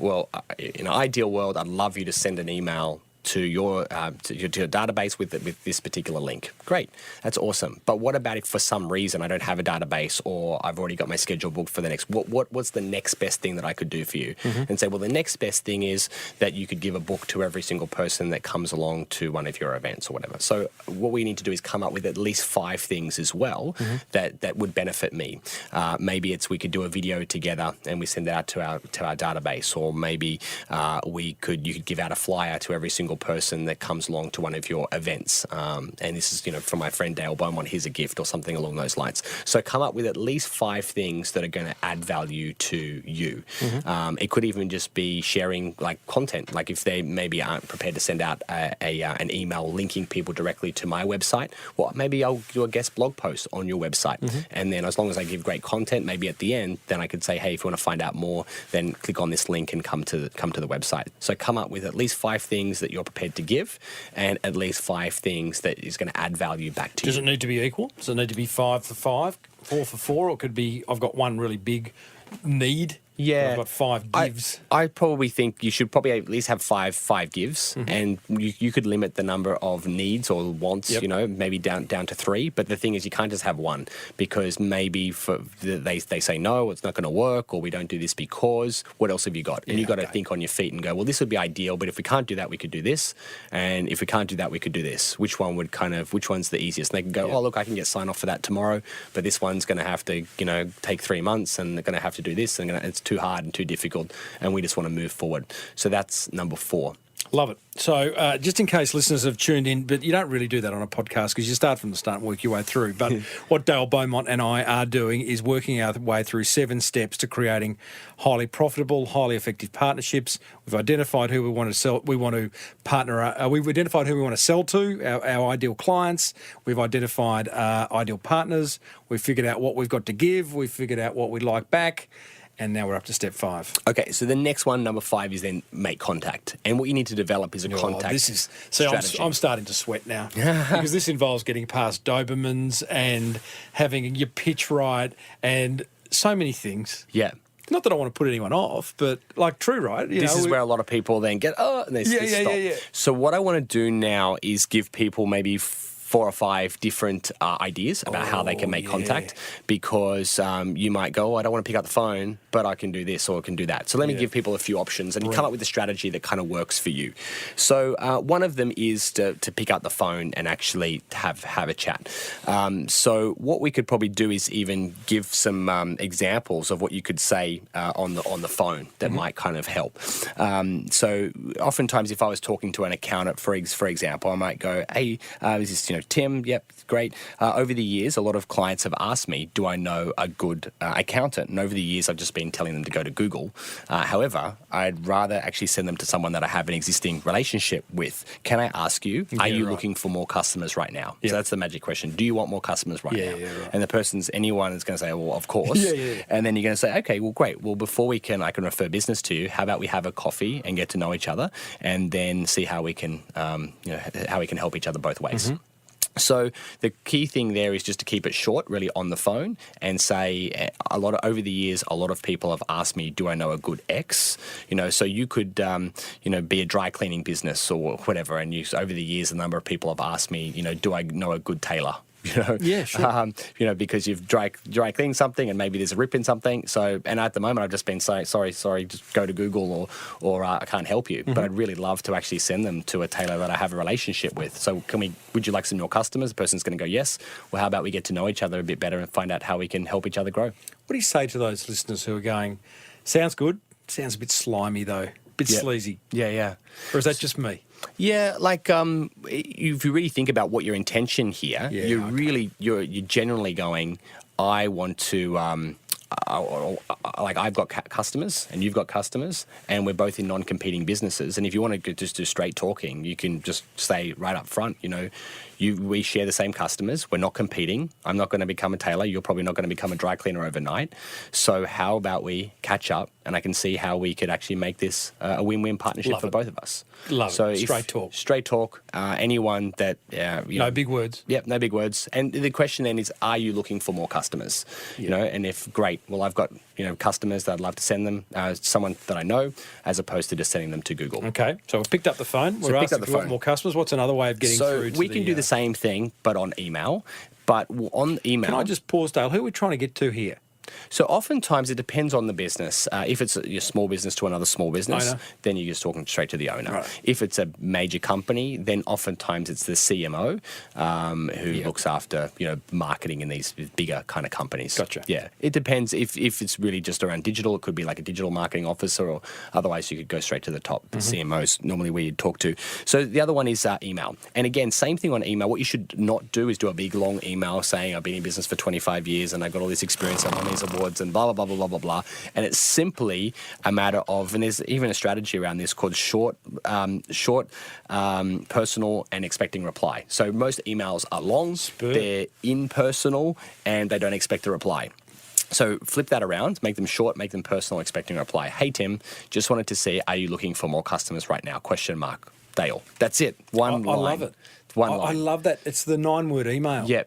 Well, in an ideal world, I'd love you to send an email to your database with this particular link. Great, that's awesome. But what about if for some reason I don't have a database or I've already got my schedule booked for the next? What's the next best thing that I could do for you? And say, well, the next best thing is that you could give a book to every single person that comes along to one of your events or whatever. So what we need to do is come up with at least 5 things as well that would benefit me. Maybe we could do a video together and we send it out to our database, or maybe you could give out a flyer to every single person that comes along to one of your events. And this is, from my friend Dale Beaumont, here's a gift or something along those lines. So come up with at least 5 things that are going to add value to you. It could even just be sharing content. Like if they maybe aren't prepared to send out an email linking people directly to my website, well, maybe I'll do a guest blog post on your website. And then as long as I give great content, maybe at the end, then I could say, hey, if you want to find out more, then click on this link and come to the website. So come up with at least 5 things that you're prepared to give and at least 5 things that is going to add value back to you. Does it need to be equal? Does it need to be 5 for 5, 4 for 4, or it could be I've got one really big need? Yeah, I've got 5 gives. I probably think you should probably at least have five gives, and you could limit the number of needs or wants, maybe down to 3. But the thing is, you can't just have one because maybe they say no, it's not going to work, or we don't do this because. What else have you got? And you've got to think on your feet and go, well, this would be ideal, but if we can't do that, we could do this, and if we can't do that, we could do this. Which one's the easiest? And they can go, oh, look, I can get sign off for that tomorrow, but this one's going to have to, take 3 months, and they're going to have to do this, and it's too hard and too difficult, and we just want to move forward. So that's number 4. Love it. So just in case listeners have tuned in, but you don't really do that on a podcast because you start from the start and work your way through. But what Dale Beaumont and I are doing is working our way through 7 steps to creating highly profitable, highly effective partnerships. We've identified who we want to sell. We want to partner. We've identified who we want to sell to, our ideal clients. We've identified ideal partners. We've figured out what we've got to give. We've figured out what we'd like back. And now we're up to step 5. Okay, so the next one, number 5, is then make contact. And what you need to develop is a contact strategy. I'm starting to sweat now because this involves getting past Dobermans and having your pitch right and so many things. Yeah. Not that I want to put anyone off, but like true, right? This is where a lot of people then get, and they stop. Yeah. So what I want to do now is give people maybe 4 or 5 different ideas about how they can make contact, because you might go, I don't want to pick up the phone, but I can do this or I can do that. So let me give people a few options and come up with a strategy that kind of works for you. So one of them is to pick up the phone and actually have a chat. So what we could probably do is even give some examples of what you could say on the phone that might kind of help. So oftentimes if I was talking to an accountant, for example, I might go, hey, this is Tim, yep, great. Over the years, a lot of clients have asked me, do I know a good accountant? And over the years, I've just been telling them to go to Google. However, I'd rather actually send them to someone that I have an existing relationship with. Can I ask you, are you looking for more customers right now? So that's the magic question. Do you want more customers right now? Right. And anyone is going to say, well, of course. And then you're going to say, okay, well, great. Well, before I can refer business to you, how about we have a coffee and get to know each other and then see how we can, how we can help each other both ways. So the key thing there is just to keep it short, really, on the phone, and say over the years, a lot of people have asked me, do I know a good X? So you could, be a dry cleaning business or whatever, and over the years, a number of people have asked me, do I know a good tailor? Yeah, sure. Because you've dry cleaned something and maybe there's a rip in something. So, and at the moment I've just been saying, sorry, just go to Google or I can't help you. But I'd really love to actually send them to a tailor that I have a relationship with. So would you like some more customers? The person's going to go, yes. Well, how about we get to know each other a bit better and find out how we can help each other grow? What do you say to those listeners who are going, sounds good, sounds a bit slimy though, a bit sleazy? Yeah. Or is that just me? Yeah, if you really think about what your intention here, you're generally going, I want to, I've got customers and you've got customers and we're both in non-competing businesses. And if you want to just do straight talking, you can just say right up front, we share the same customers. We're not competing. I'm not going to become a tailor. You're probably not going to become a dry cleaner overnight. So how about we catch up and I can see how we could actually make this a win-win partnership for both of us. Love it. Straight talk. Straight talk. Anyone that... no big words. Yep, no big words. And the question then is, are you looking for more customers? And if, great, well, I've got customers that I'd love to send them, someone that I know, as opposed to just sending them to Google. Okay, so we've picked up the phone. We're asking if we want more customers. What's another way of getting through to we can do the same thing, but on email. But on email... Can I just pause, Dale? Who are we trying to get to here? So oftentimes it depends on the business. If it's a small business to another small business, then you're just talking straight to the owner. Right. If it's a major company, then oftentimes it's the CMO who looks after marketing in these bigger kind of companies. Gotcha. Yeah, it depends. If it's really just around digital, it could be like a digital marketing officer, or otherwise you could go straight to the top. The CMOs normally where you'd talk to. So the other one is email. And again, same thing on email. What you should not do is do a big long email saying I've been in business for 25 years and I've got all this experience and I'm awards and blah, blah, blah, blah, blah, blah. And it's simply a matter of, and there's even a strategy around this called short, personal, and expecting reply. So most emails are long, they're impersonal, and they don't expect a reply. So flip that around, make them short, make them personal, expecting a reply. Hey, Tim, just wanted to see, are you looking for more customers right now? ? Dale. That's it. One line. I love it. One line. I love that. It's the 9-word email. Yeah.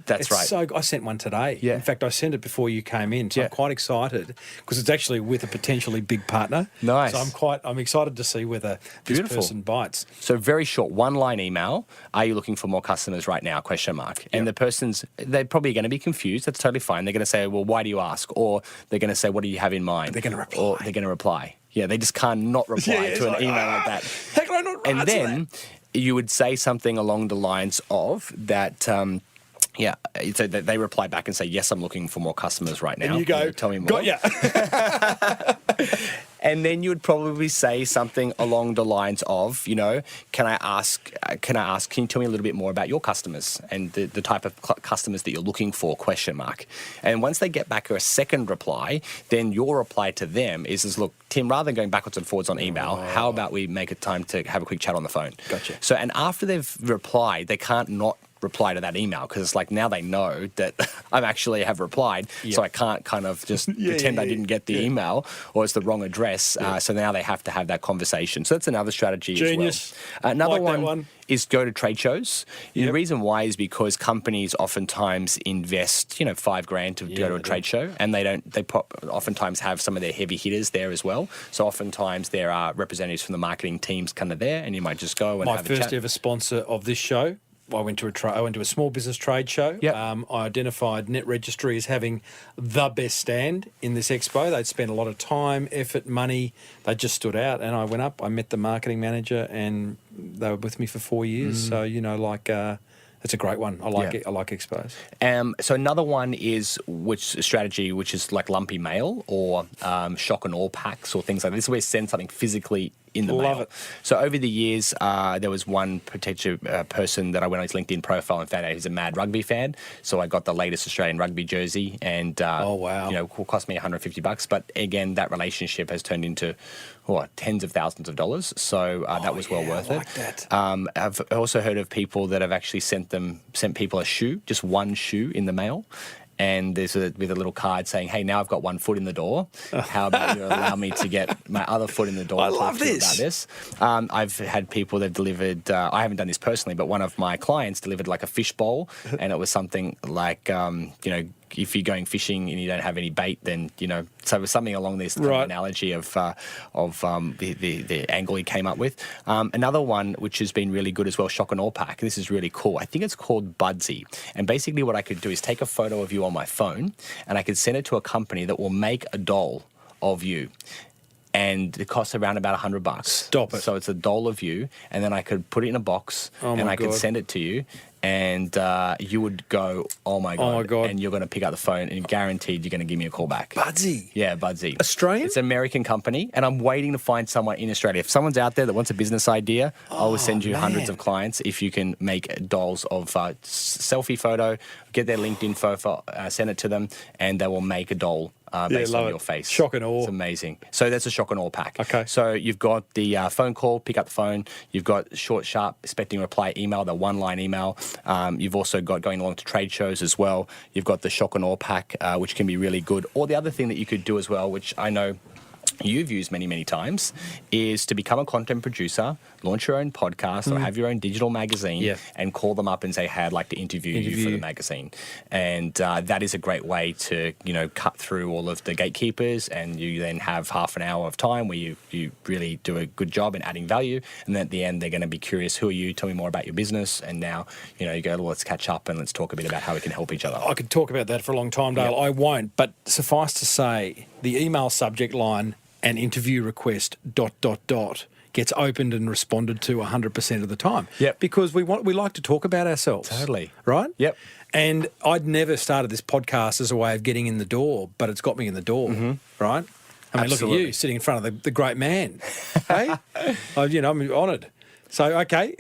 That's right. So I sent one today. Yeah. In fact, I sent it before you came in. So I'm quite excited because it's actually with a potentially big partner. Nice. So I'm excited to see whether this person bites. So very short, 1-line email. Are you looking for more customers right now? ? And the they're probably going to be confused. That's totally fine. They're going to say, well, why do you ask? Or they're going to say, what do you have in mind? They're going to reply. Or they're going to reply. Yeah, they just can't not reply to an email like that. How can I not reply? And then you would say something along the lines of that. So they reply back and say, yes, I'm looking for more customers right now. And you go, tell me more. Got ya. And then you would probably say something along the lines of, can you tell me a little bit more about your customers and the type of customers that you're looking for, ? And once they get back a second reply, then your reply to them is look, Tim, rather than going backwards and forwards on email, how about we make a time to have a quick chat on the phone? Gotcha. So, and after they've replied, they can't not reply to that email because it's like now they know that I actually have replied, so I can't kind of just pretend I didn't get the email or it's the wrong address. So now they have to have that conversation. So that's another strategy Genius. as well. Another Like that one is go to trade shows. The reason why is because companies oftentimes invest, $5,000 to go to a trade show, and oftentimes have some of their heavy hitters there as well. So oftentimes there are representatives from the marketing teams kind of there, and you might just go and My have a chat. first ever sponsor of this show. I went to a small business trade show. Yep. I identified Net Registry as having the best stand in this expo. They'd spent a lot of time, effort, money. They just stood out, and I went up. I met the marketing manager, and they were with me for 4 years. So it's a great one. I like it. I like expos. So another one is strategy, which is like lumpy mail or shock and awe packs or things like this, where you send something physically in the mail. Love it. So over the years, there was one particular person that I went on his LinkedIn profile and found out he's a mad rugby fan. So I got the latest Australian rugby jersey, and it cost me $150. But again, that relationship has turned into tens of thousands of dollars. So that was well worth I it. like that. I've also heard of people that have actually sent people a shoe, just one shoe in the mail. And with a little card saying, "Hey, now I've got one foot in the door. How about you allow me to get my other foot in the door?" I and love talk to you this. about this. I've had people that delivered. I haven't done this personally, but one of my clients delivered like a fish bowl, and it was something like, if you're going fishing and you don't have any bait, then so it was something along this kind of analogy of the angle he came up with. Another one which has been really good as well, shock and awe pack. This is really cool. I think it's called Budsy. And basically what I could do is take a photo of you on my phone, and I could send it to a company that will make a doll of you. And it costs around about $100. Stop it. So it's a doll of you, and then I could put it in a box, and I could send it to you, and you would go, oh my God, and you're going to pick up the phone, and guaranteed you're going to give me a call back. Budsy. Yeah, Budsy. Australian? It's an American company, and I'm waiting to find someone in Australia. If someone's out there that wants a business idea, I will send you hundreds of clients if you can make dolls of selfie photo, get their LinkedIn profile, send it to them, and they will make a doll based on your face. Shock and awe. It's amazing. So that's a shock and awe pack. Okay. So you've got the phone call, pick up the phone. You've got short, sharp, expecting a reply email, the one-line email. You've also got going along to trade shows as well. You've got the shock and awe pack, which can be really good. Or the other thing that you could do as well, which I know you've used many, many times, is to become a content producer, launch your own podcast or have your own digital magazine and call them up and say, hey, I'd like to interview you for the magazine. And that is a great way to, cut through all of the gatekeepers, and you then have half an hour of time where you really do a good job in adding value. And then at the end, they're going to be curious, who are you? Tell me more about your business. And now, you go, well, let's catch up and let's talk a bit about how we can help each other. I could talk about that for a long time, Dale. I won't, but suffice to say, the email subject line and interview request ... gets opened and responded to 100% of the time. Yep. Because we like to talk about ourselves. Totally. Right? Yep. And I'd never started this podcast as a way of getting in the door, but it's got me in the door, right? I mean, look at you sitting in front of the great man. Hey? I'm honoured. So, okay,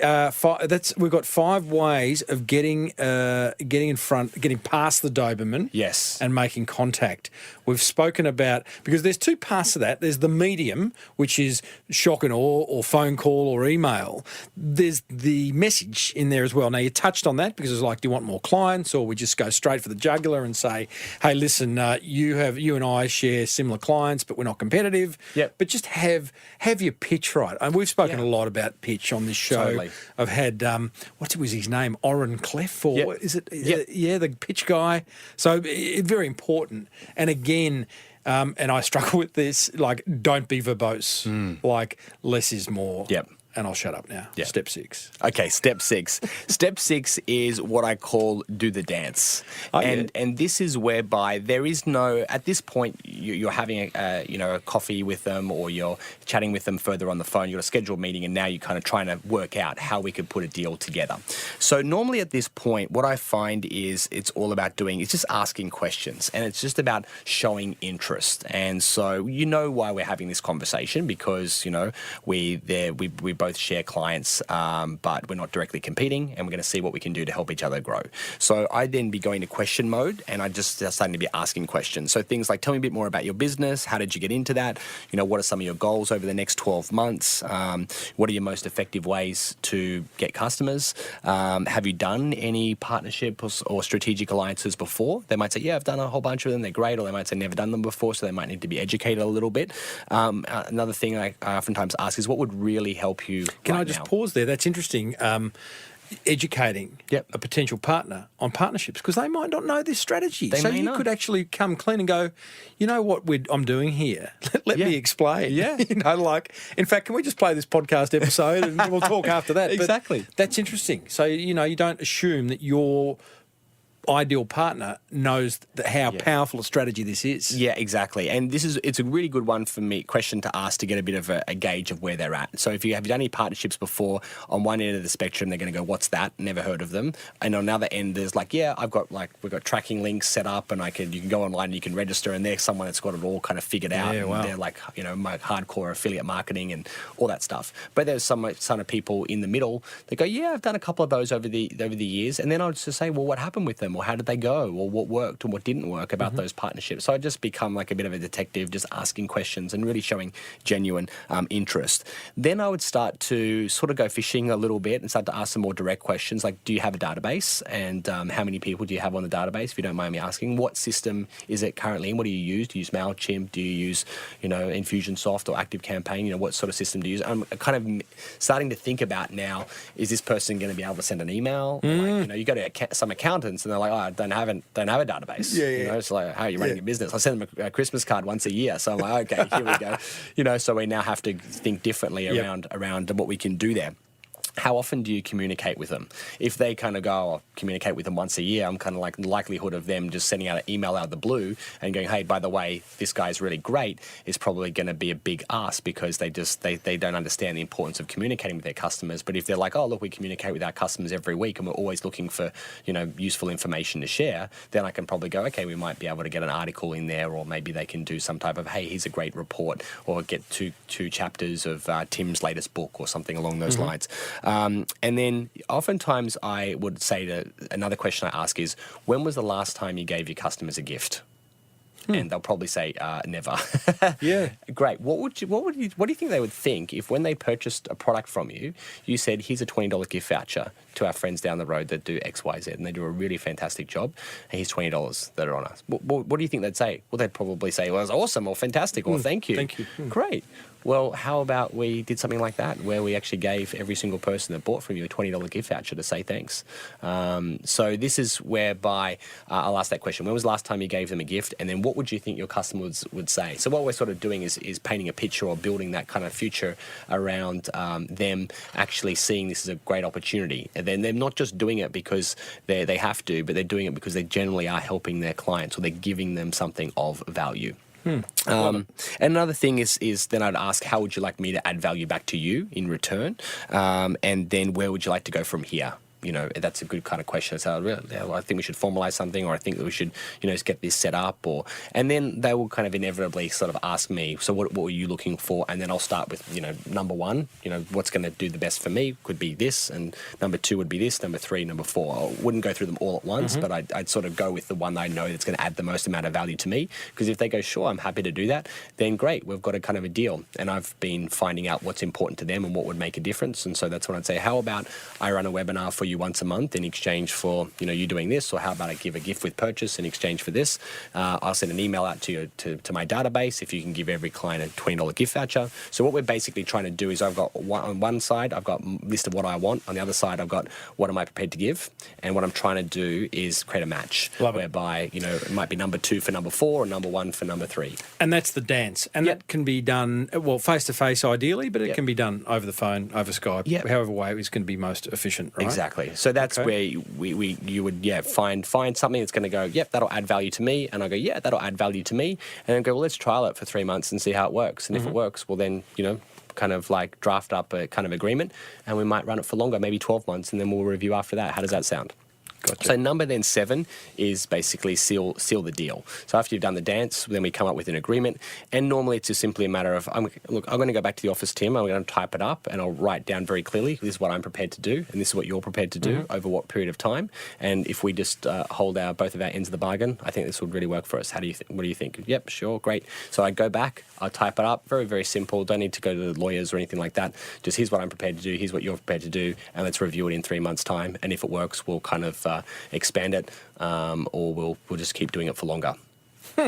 we've got 5 ways of getting past the Doberman, and making contact. We've spoken about, because there's 2 parts to that. There's the medium, which is shock and awe, or phone call, or email. There's the message in there as well. Now, you touched on that because it's like, do you want more clients, or we just go straight for the jugular and say, hey, listen, you and I share similar clients, but we're not competitive. Yep. But just have your pitch right. And we've spoken a lot about pitch on this show. Totally. I've had what was his name? Oren Clef, or is it? Yep. The pitch guy. So it's very important. And again, and I struggle with this. Like, don't be verbose. Like, less is more. Yep. and I'll shut up now. Yeah. Step 6. Okay, step 6. Step 6 is what I call do the dance. And this is whereby there is no, at this point, you're having a coffee with them, or you're chatting with them further on the phone. You've got a scheduled meeting, and now you're kind of trying to work out how we could put a deal together. So normally at this point, what I find is it's all about it's just asking questions, and it's just about showing interest. And so you know why we're having this conversation, because we both share clients, but we're not directly competing, and we're going to see what we can do to help each other grow. So I'd then be going to question mode, and I just starting to be asking questions. So things like, tell me a bit more about your business. How did you get into that? What are some of your goals over the next 12 months? What are your most effective ways to get customers? Have you done any partnerships or strategic alliances before? They might say, yeah, I've done a whole bunch of them. They're great. Or they might say, never done them before, so they might need to be educated a little bit. Another thing I oftentimes ask is, what would really help you? Can right I just now? pause there? That's interesting. Educating a potential partner on partnerships, because they might not know this strategy. They so may you not. could actually come clean and go, you know what I'm doing here? Let me explain. Yeah. In fact, can we just play this podcast episode and we'll talk after that? Exactly. But that's interesting. So, you don't assume that your ideal partner knows how powerful a strategy this is. Yeah, exactly. And it's a really good one for me, question to ask, to get a bit of a gauge of where they're at. So if you have done any partnerships before, on one end of the spectrum, they're going to go, what's that? Never heard of them. And on another end, there's we've got tracking links set up, and you can go online and you can register, and there's someone that's got it all kind of figured out. Yeah, wow. They're hardcore affiliate marketing and all that stuff. But there's some of people in the middle that go, yeah, I've done a couple of those over the years. And then I'll just say, well, what happened with them? Or how did they go? Or what worked and what didn't work about those partnerships? So I just become like a bit of a detective, just asking questions and really showing genuine interest. Then I would start to sort of go fishing a little bit and start to ask some more direct questions, like, do you have a database? And how many people do you have on the database, if you don't mind me asking? What system is it currently in? What do you use? Do you use MailChimp? Do you use, Infusionsoft or ActiveCampaign? What sort of system do you use? I'm kind of starting to think about now, is this person going to be able to send an email? You go to some accountants and they're like, oh, I don't have a database. It's like, how are you running your business? I send them a Christmas card once a year. So I'm like, okay, here we go. So we now have to think differently around what we can do there. How often do you communicate with them? If they kind of go, I'll communicate with them once a year, I'm kind of like the likelihood of them just sending out an email out of the blue and going, hey, by the way, this guy's really great, is probably going to be a big ask, because they don't understand the importance of communicating with their customers. But if they're like, oh, look, we communicate with our customers every week and we're always looking for, useful information to share, then I can probably go, okay, we might be able to get an article in there, or maybe they can do some type of, hey, here's a great report, or get two chapters of Tim's latest book or something along those lines. And then oftentimes I would say another question I ask is, when was the last time you gave your customers a gift? And they'll probably say never. Yeah. Great. What do you think they would think if, when they purchased a product from you, you said, here's a $20 gift voucher to our friends down the road that do X, Y, Z, and they do a really fantastic job, and here's $20 that are on us? What do you think they'd say? Well, they'd probably say, well, it's awesome, or fantastic, or thank you. Thank you. Great. Well, how about we did something like that, where we actually gave every single person that bought from you a $20 gift voucher to say thanks? So this is whereby I'll ask that question. When was the last time you gave them a gift? And then what would you think your customers would say? So what we're sort of doing is painting a picture, or building that kind of future around them actually seeing this as a great opportunity. And then they're not just doing it because they have to, but they're doing it because they generally are helping their clients, or they're giving them something of value. And another thing is then I'd ask, how would you like me to add value back to you in return? And then where would you like to go from here? That's a good kind of question. So I think we should formalize something, or I think that we should, just get this set up, and then they will kind of inevitably sort of ask me, so what were you looking for? And then I'll start with, number one, what's going to do the best for me could be this, and number two would be this, number three, number four. I wouldn't go through them all at once, but I'd sort of go with the one that I know that's going to add the most amount of value to me, because if they go, sure, I'm happy to do that, then great, we've got a kind of a deal. And I've been finding out what's important to them and what would make a difference. And so that's when I'd say, how about I run a webinar for you once a month in exchange for, you doing this, or how about I give a gift with purchase in exchange for this? I'll send an email out to you to my database if you can give every client a $20 gift voucher. So what we're basically trying to do is I've got on one side, I've got a list of what I want. On the other side, I've got what am I prepared to give. And what I'm trying to do is create a match whereby, it might be number 2 for number 4 or number 1 for number 3. And that's the dance. And that can be done, face-to-face ideally, but it can be done over the phone, over Skype, however way is going to be most efficient, right? Exactly. So that's where you would find something that's going to go, that'll add value to me. And I go, that'll add value to me. And then go, well, let's trial it for 3 months and see how it works. And if it works, well then, kind of like draft up a kind of agreement, and we might run it for longer, maybe 12 months, and then we'll review after that. How does that sound? Gotcha. So number then 7 is basically seal the deal. So after you've done the dance, then we come up with an agreement. And normally it's just simply a matter of, I'm going to go back to the office, Tim. I'm going to type it up and I'll write down very clearly, this is what I'm prepared to do and this is what you're prepared to do over what period of time. And if we just hold both of our ends of the bargain, I think this would really work for us. What do you think? Yep, sure, great. So I go back, I type it up, very, very simple. Don't need to go to the lawyers or anything like that. Just here's what I'm prepared to do, here's what you're prepared to do, and let's review it in 3 months' time. And if it works, we'll kind of expand it, or we'll just keep doing it for longer.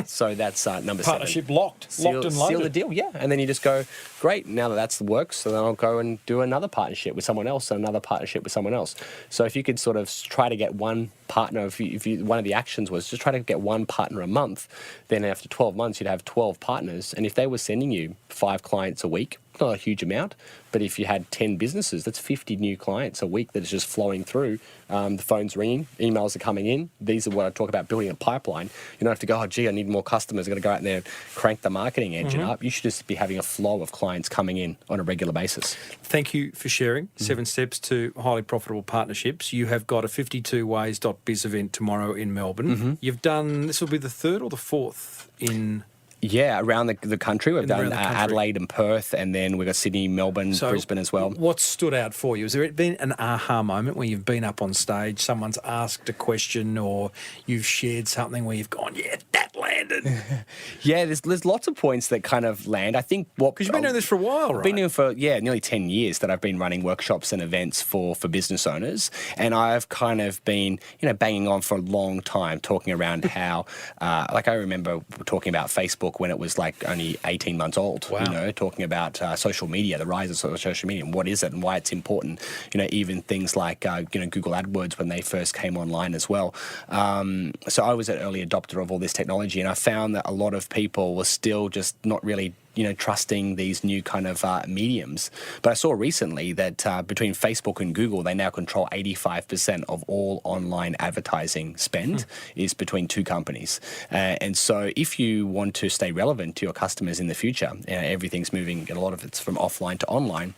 So that's number 7. Partnership locked and loaded. Seal the deal, and then you just go, great, now that works, so then I'll go and do another partnership with someone else and another partnership with someone else. So if you could sort of try to get one partner, if you one of the actions was just try to get one partner a month, then after 12 months you'd have 12 partners, and if they were sending you 5 clients a week, not a huge amount, but if you had 10 businesses, that's 50 new clients a week that is just flowing through. The phone's ringing, emails are coming in. These are what I talk about, building a pipeline. You don't have to go, I need more customers. I've got to go out there and crank the marketing engine up. You should just be having a flow of clients coming in on a regular basis. Thank you for sharing 7 steps to highly profitable partnerships. You have got a 52ways.biz event tomorrow in Melbourne. You've done, this will be the 3rd or the 4th in... Yeah, around the country. We've done Adelaide and Perth, and then we've got Sydney, Melbourne, Brisbane as well. What stood out for you? Has there been an aha moment where you've been up on stage, someone's asked a question, or you've shared something where you've gone, that landed? There's lots of points that kind of land. I think because you've been doing this for a while, right? I've been doing for nearly 10 years that I've been running workshops and events for business owners, and I've kind of been banging on for a long time talking around how like I remember talking about Facebook when it was like only 18 months old. Wow. Talking about social media, the rise of social media, and what is it and why it's important. Even things like Google AdWords when they first came online as well. So I was an early adopter of all this technology, and I found that a lot of people were still just not really trusting these new kind of mediums. But I saw recently that between Facebook and Google, they now control 85% of all online advertising spend is between 2 companies. And so if you want to stay relevant to your customers in the future, everything's moving, and a lot of it's from offline to online.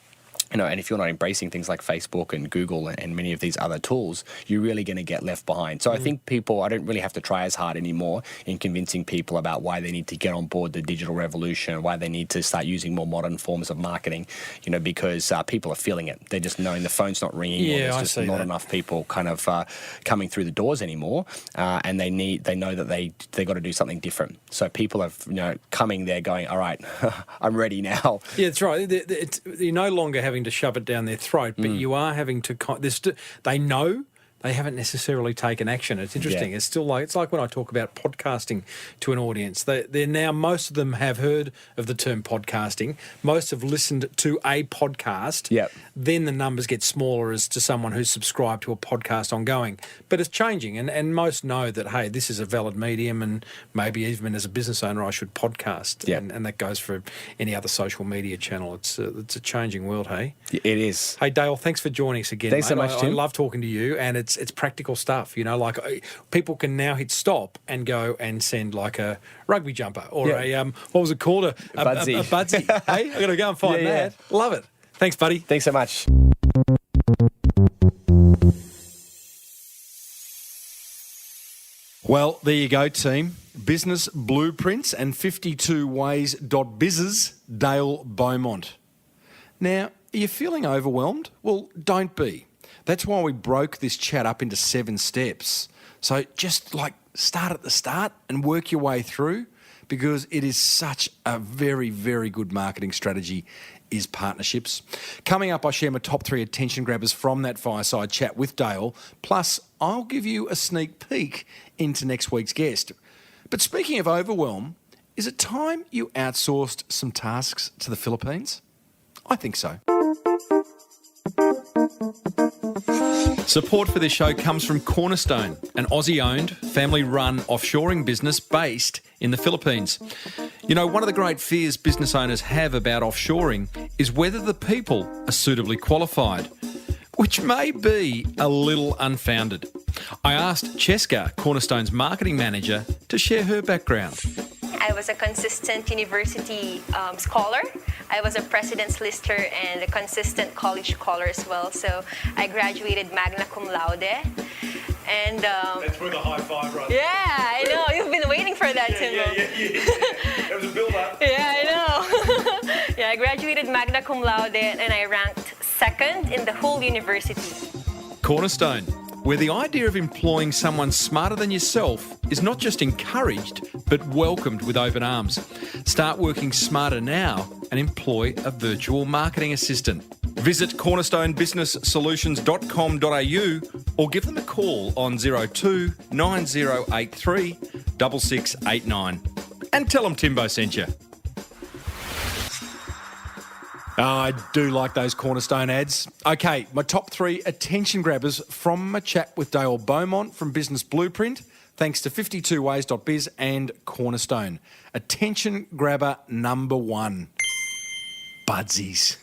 And if you're not embracing things like Facebook and Google and many of these other tools, you're really going to get left behind. So I think I don't really have to try as hard anymore in convincing people about why they need to get on board the digital revolution, why they need to start using more modern forms of marketing, because people are feeling it. They're just knowing the phone's not ringing, or there's just not enough people kind of coming through the doors anymore, and they know that they got to do something different. So people are coming there going, all right, I'm ready now. Yeah, that's right. You're no longer having to shove it down their throat, but you are having to. They know. They haven't necessarily taken action. It's interesting. Yeah. It's like when I talk about podcasting to an audience. They're now, most of them have heard of the term podcasting. Most have listened to a podcast. Yep. Then the numbers get smaller as to someone who's subscribed to a podcast ongoing. But it's changing, and most know that, hey, this is a valid medium, and maybe even as a business owner I should podcast. Yep. And that goes for any other social media channel. It's a changing world, hey? It is. Hey, Dale, thanks for joining us again. Thanks mate. so much, Tim. I love talking to you, and it's practical stuff, like people can now hit stop and go and send like a rugby jumper or a what was it called, a budsy. A budsy. Hey, I got to go and find that. Love it. Thanks, buddy. Thanks so much. Well, there you go, team. Business blueprints and 52ways.biz's Dale Beaumont. Now, are you feeling overwhelmed? Well, don't be. That's why we broke this chat up into 7 steps. So just start at the start and work your way through. because it is such a very, very good marketing strategy is partnerships. Coming up, I share my top 3 attention grabbers from that fireside chat with Dale. Plus, I'll give you a sneak peek into next week's guest. But speaking of overwhelm, is it time you outsourced some tasks to the Philippines? I think so. Support for this show comes from Cornerstone, an Aussie-owned, family-run offshoring business based in the Philippines. You know, one of the great fears business owners have about offshoring is whether the people are suitably qualified, which may be a little unfounded. I asked Cheska, Cornerstone's marketing manager, to share her background. I was a consistent university scholar. I was a president's lister and a consistent college scholar as well. So I graduated magna cum laude. And That's for the high five, right? yeah, I know. You've been waiting for that, Timbo. Yeah. That was a build-up. Yeah, I know. Yeah, I graduated magna cum laude and I ranked 2nd in the whole university. Cornerstone, where the idea of employing someone smarter than yourself is not just encouraged, but welcomed with open arms. Start working smarter now and employ a virtual marketing assistant. Visit cornerstonebusinesssolutions.com.au or give them a call on 02 9083 6689. And tell them Timbo sent you. Oh, I do like those Cornerstone ads. Okay, my top 3 attention grabbers from my chat with Dale Beaumont from Business Blueprint, thanks to 52ways.biz and Cornerstone. Attention grabber number 1, Budsies.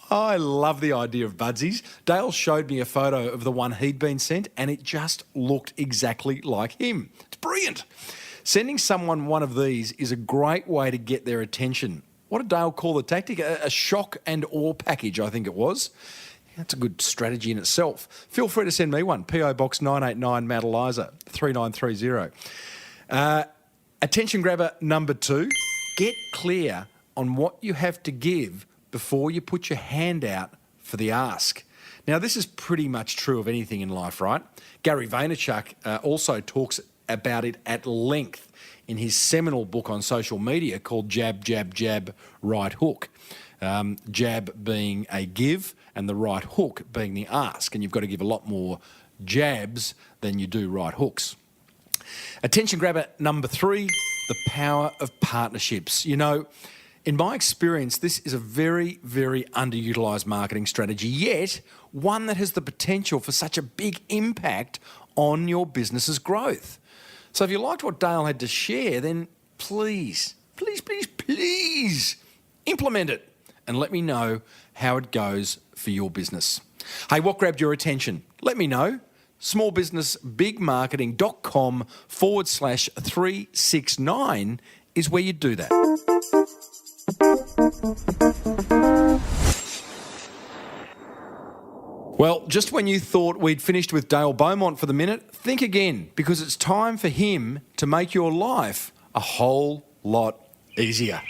I love the idea of Budsies. Dale showed me a photo of the one he'd been sent and it just looked exactly like him. It's brilliant. Sending someone one of these is a great way to get their attention. What did Dale call the tactic? A shock and awe package, I think it was. That's a good strategy in itself. Feel free to send me one. PO Box 989 Mount Eliza 3930. Attention grabber number 2. Get clear on what you have to give before you put your hand out for the ask. Now, this is pretty much true of anything in life, right? Gary Vaynerchuk also talks about it at length in his seminal book on social media called Jab, Jab, Jab, Right Hook. Jab being a give and the right hook being the ask. And you've got to give a lot more jabs than you do right hooks. Attention grabber number 3, the power of partnerships. You know, in my experience, this is a very, very underutilised marketing strategy, yet one that has the potential for such a big impact on your business's growth. So if you liked what Dale had to share, then please, please, please, please implement it and let me know how it goes for your business. Hey, what grabbed your attention? Let me know. smallbusinessbigmarketing.com/369 is where you do that. Well, just when you thought we'd finished with Dale Beaumont for the minute, think again, because it's time for him to make your life a whole lot easier.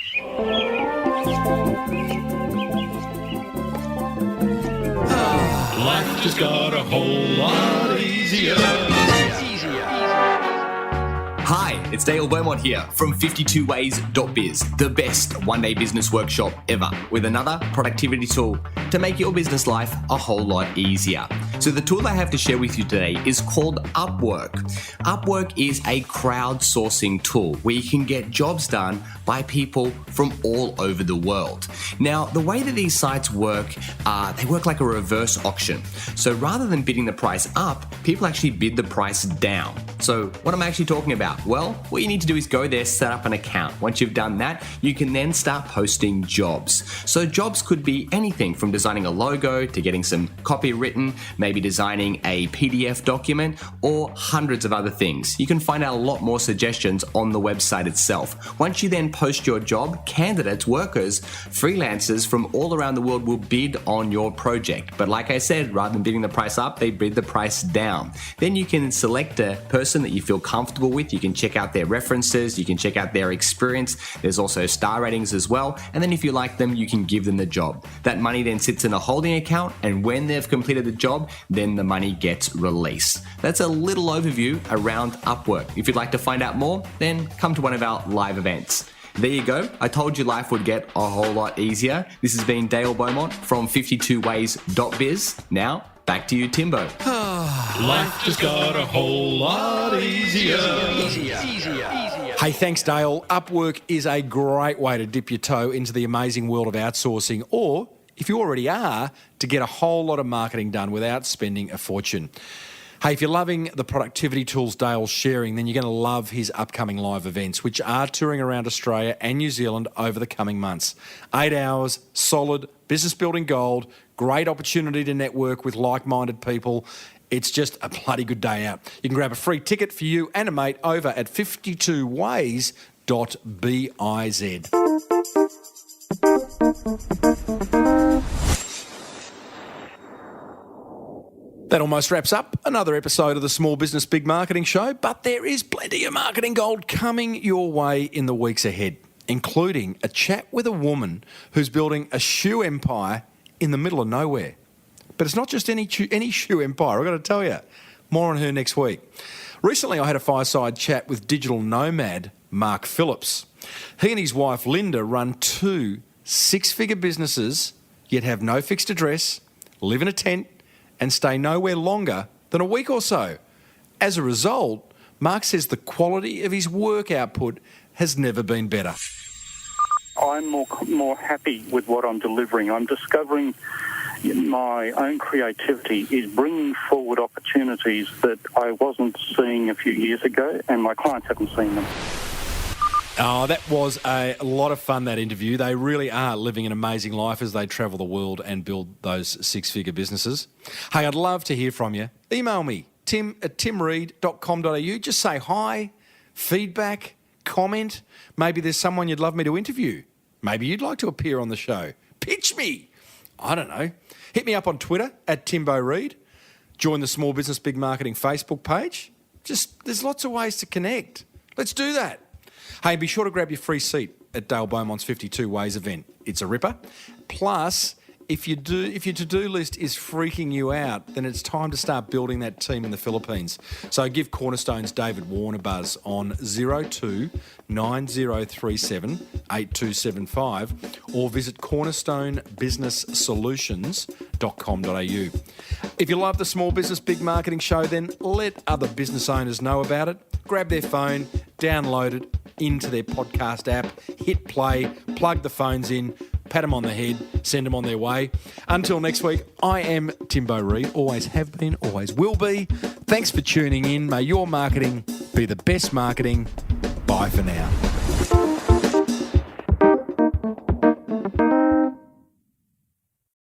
Life just got a whole lot easier. Hi, it's Dale Beaumont here from 52ways.biz, the best one-day business workshop ever, with another productivity tool to make your business life a whole lot easier. So the tool I have to share with you today is called Upwork. Upwork is a crowdsourcing tool where you can get jobs done by people from all over the world. Now, the way that these sites work, they work like a reverse auction. So rather than bidding the price up, people actually bid the price down. So what am I actually talking about? Well, what you need to do is go there, set up an account. Once you've done that, you can then start posting jobs. So jobs could be anything from designing a logo to getting some copy written, maybe designing a PDF document, or hundreds of other things. You can find out a lot more suggestions on the website itself. Once you then post your job, candidates, workers, freelancers from all around the world will bid on your project. But like I said, rather than bidding the price up, they bid the price down. Then you can select a person that you feel comfortable with. You can can check out their references, you can check out their experience. There's also star ratings as well. And then if you like them, you can give them the job. That money then sits in a holding account, and when they've completed the job, then the money gets released. That's a little overview around Upwork. If you'd like to find out more, then come to one of our live events. There you go. I told you life would get a whole lot easier. This has been Dale Beaumont from 52ways.biz. Now, back to you, Timbo. Life just got a whole lot easier. Hey, thanks, Dale. Upwork is a great way to dip your toe into the amazing world of outsourcing, or, if you already are, to get a whole lot of marketing done without spending a fortune. Hey, if you're loving the productivity tools Dale's sharing, then you're going to love his upcoming live events, which are touring around Australia and New Zealand over the coming months. 8 hours, solid, business building gold, great opportunity to network with like-minded people. It's just a bloody good day out. You can grab a free ticket for you and a mate over at 52ways.biz. That almost wraps up another episode of the Small Business Big Marketing Show, but there is plenty of marketing gold coming your way in the weeks ahead, including a chat with a woman who's building a shoe empire in the middle of nowhere. But it's not just any shoe empire, I've got to tell you. More on her next week. Recently, I had a fireside chat with digital nomad Mark Phillips. He and his wife Linda run 2 six-figure businesses, yet have no fixed address, live in a tent, and stay nowhere longer than a week or so. As a result, Mark says the quality of his work output has never been better. I'm more happy with what I'm delivering. I'm discovering my own creativity is bringing forward opportunities that I wasn't seeing a few years ago, and my clients haven't seen them. Oh, that was a lot of fun, that interview. They really are living an amazing life as they travel the world and build those six-figure businesses. Hey, I'd love to hear from you. Email me, tim@timreid.com.au. Just say hi, feedback, comment. Maybe there's someone you'd love me to interview. Maybe you'd like to appear on the show. Pitch me. I don't know. Hit me up on Twitter @TimboReid. Join the Small Business Big Marketing Facebook page. There's lots of ways to connect. Let's do that. Hey, be sure to grab your free seat at Dale Beaumont's 52 Ways event. It's a ripper. Plus, if your to-do list is freaking you out, then it's time to start building that team in the Philippines. So give Cornerstone's David Warren a buzz on 02 9037 8275 or visit cornerstonebusinesssolutions.com.au. If you love the Small Business Big Marketing Show, then let other business owners know about it. Grab their phone, download it into their podcast app, hit play, plug the phones in, pat them on the head, send them on their way. Until next week, I am Timbo Reid, always have been, always will be. Thanks for tuning in. May your marketing be the best marketing. Bye for now.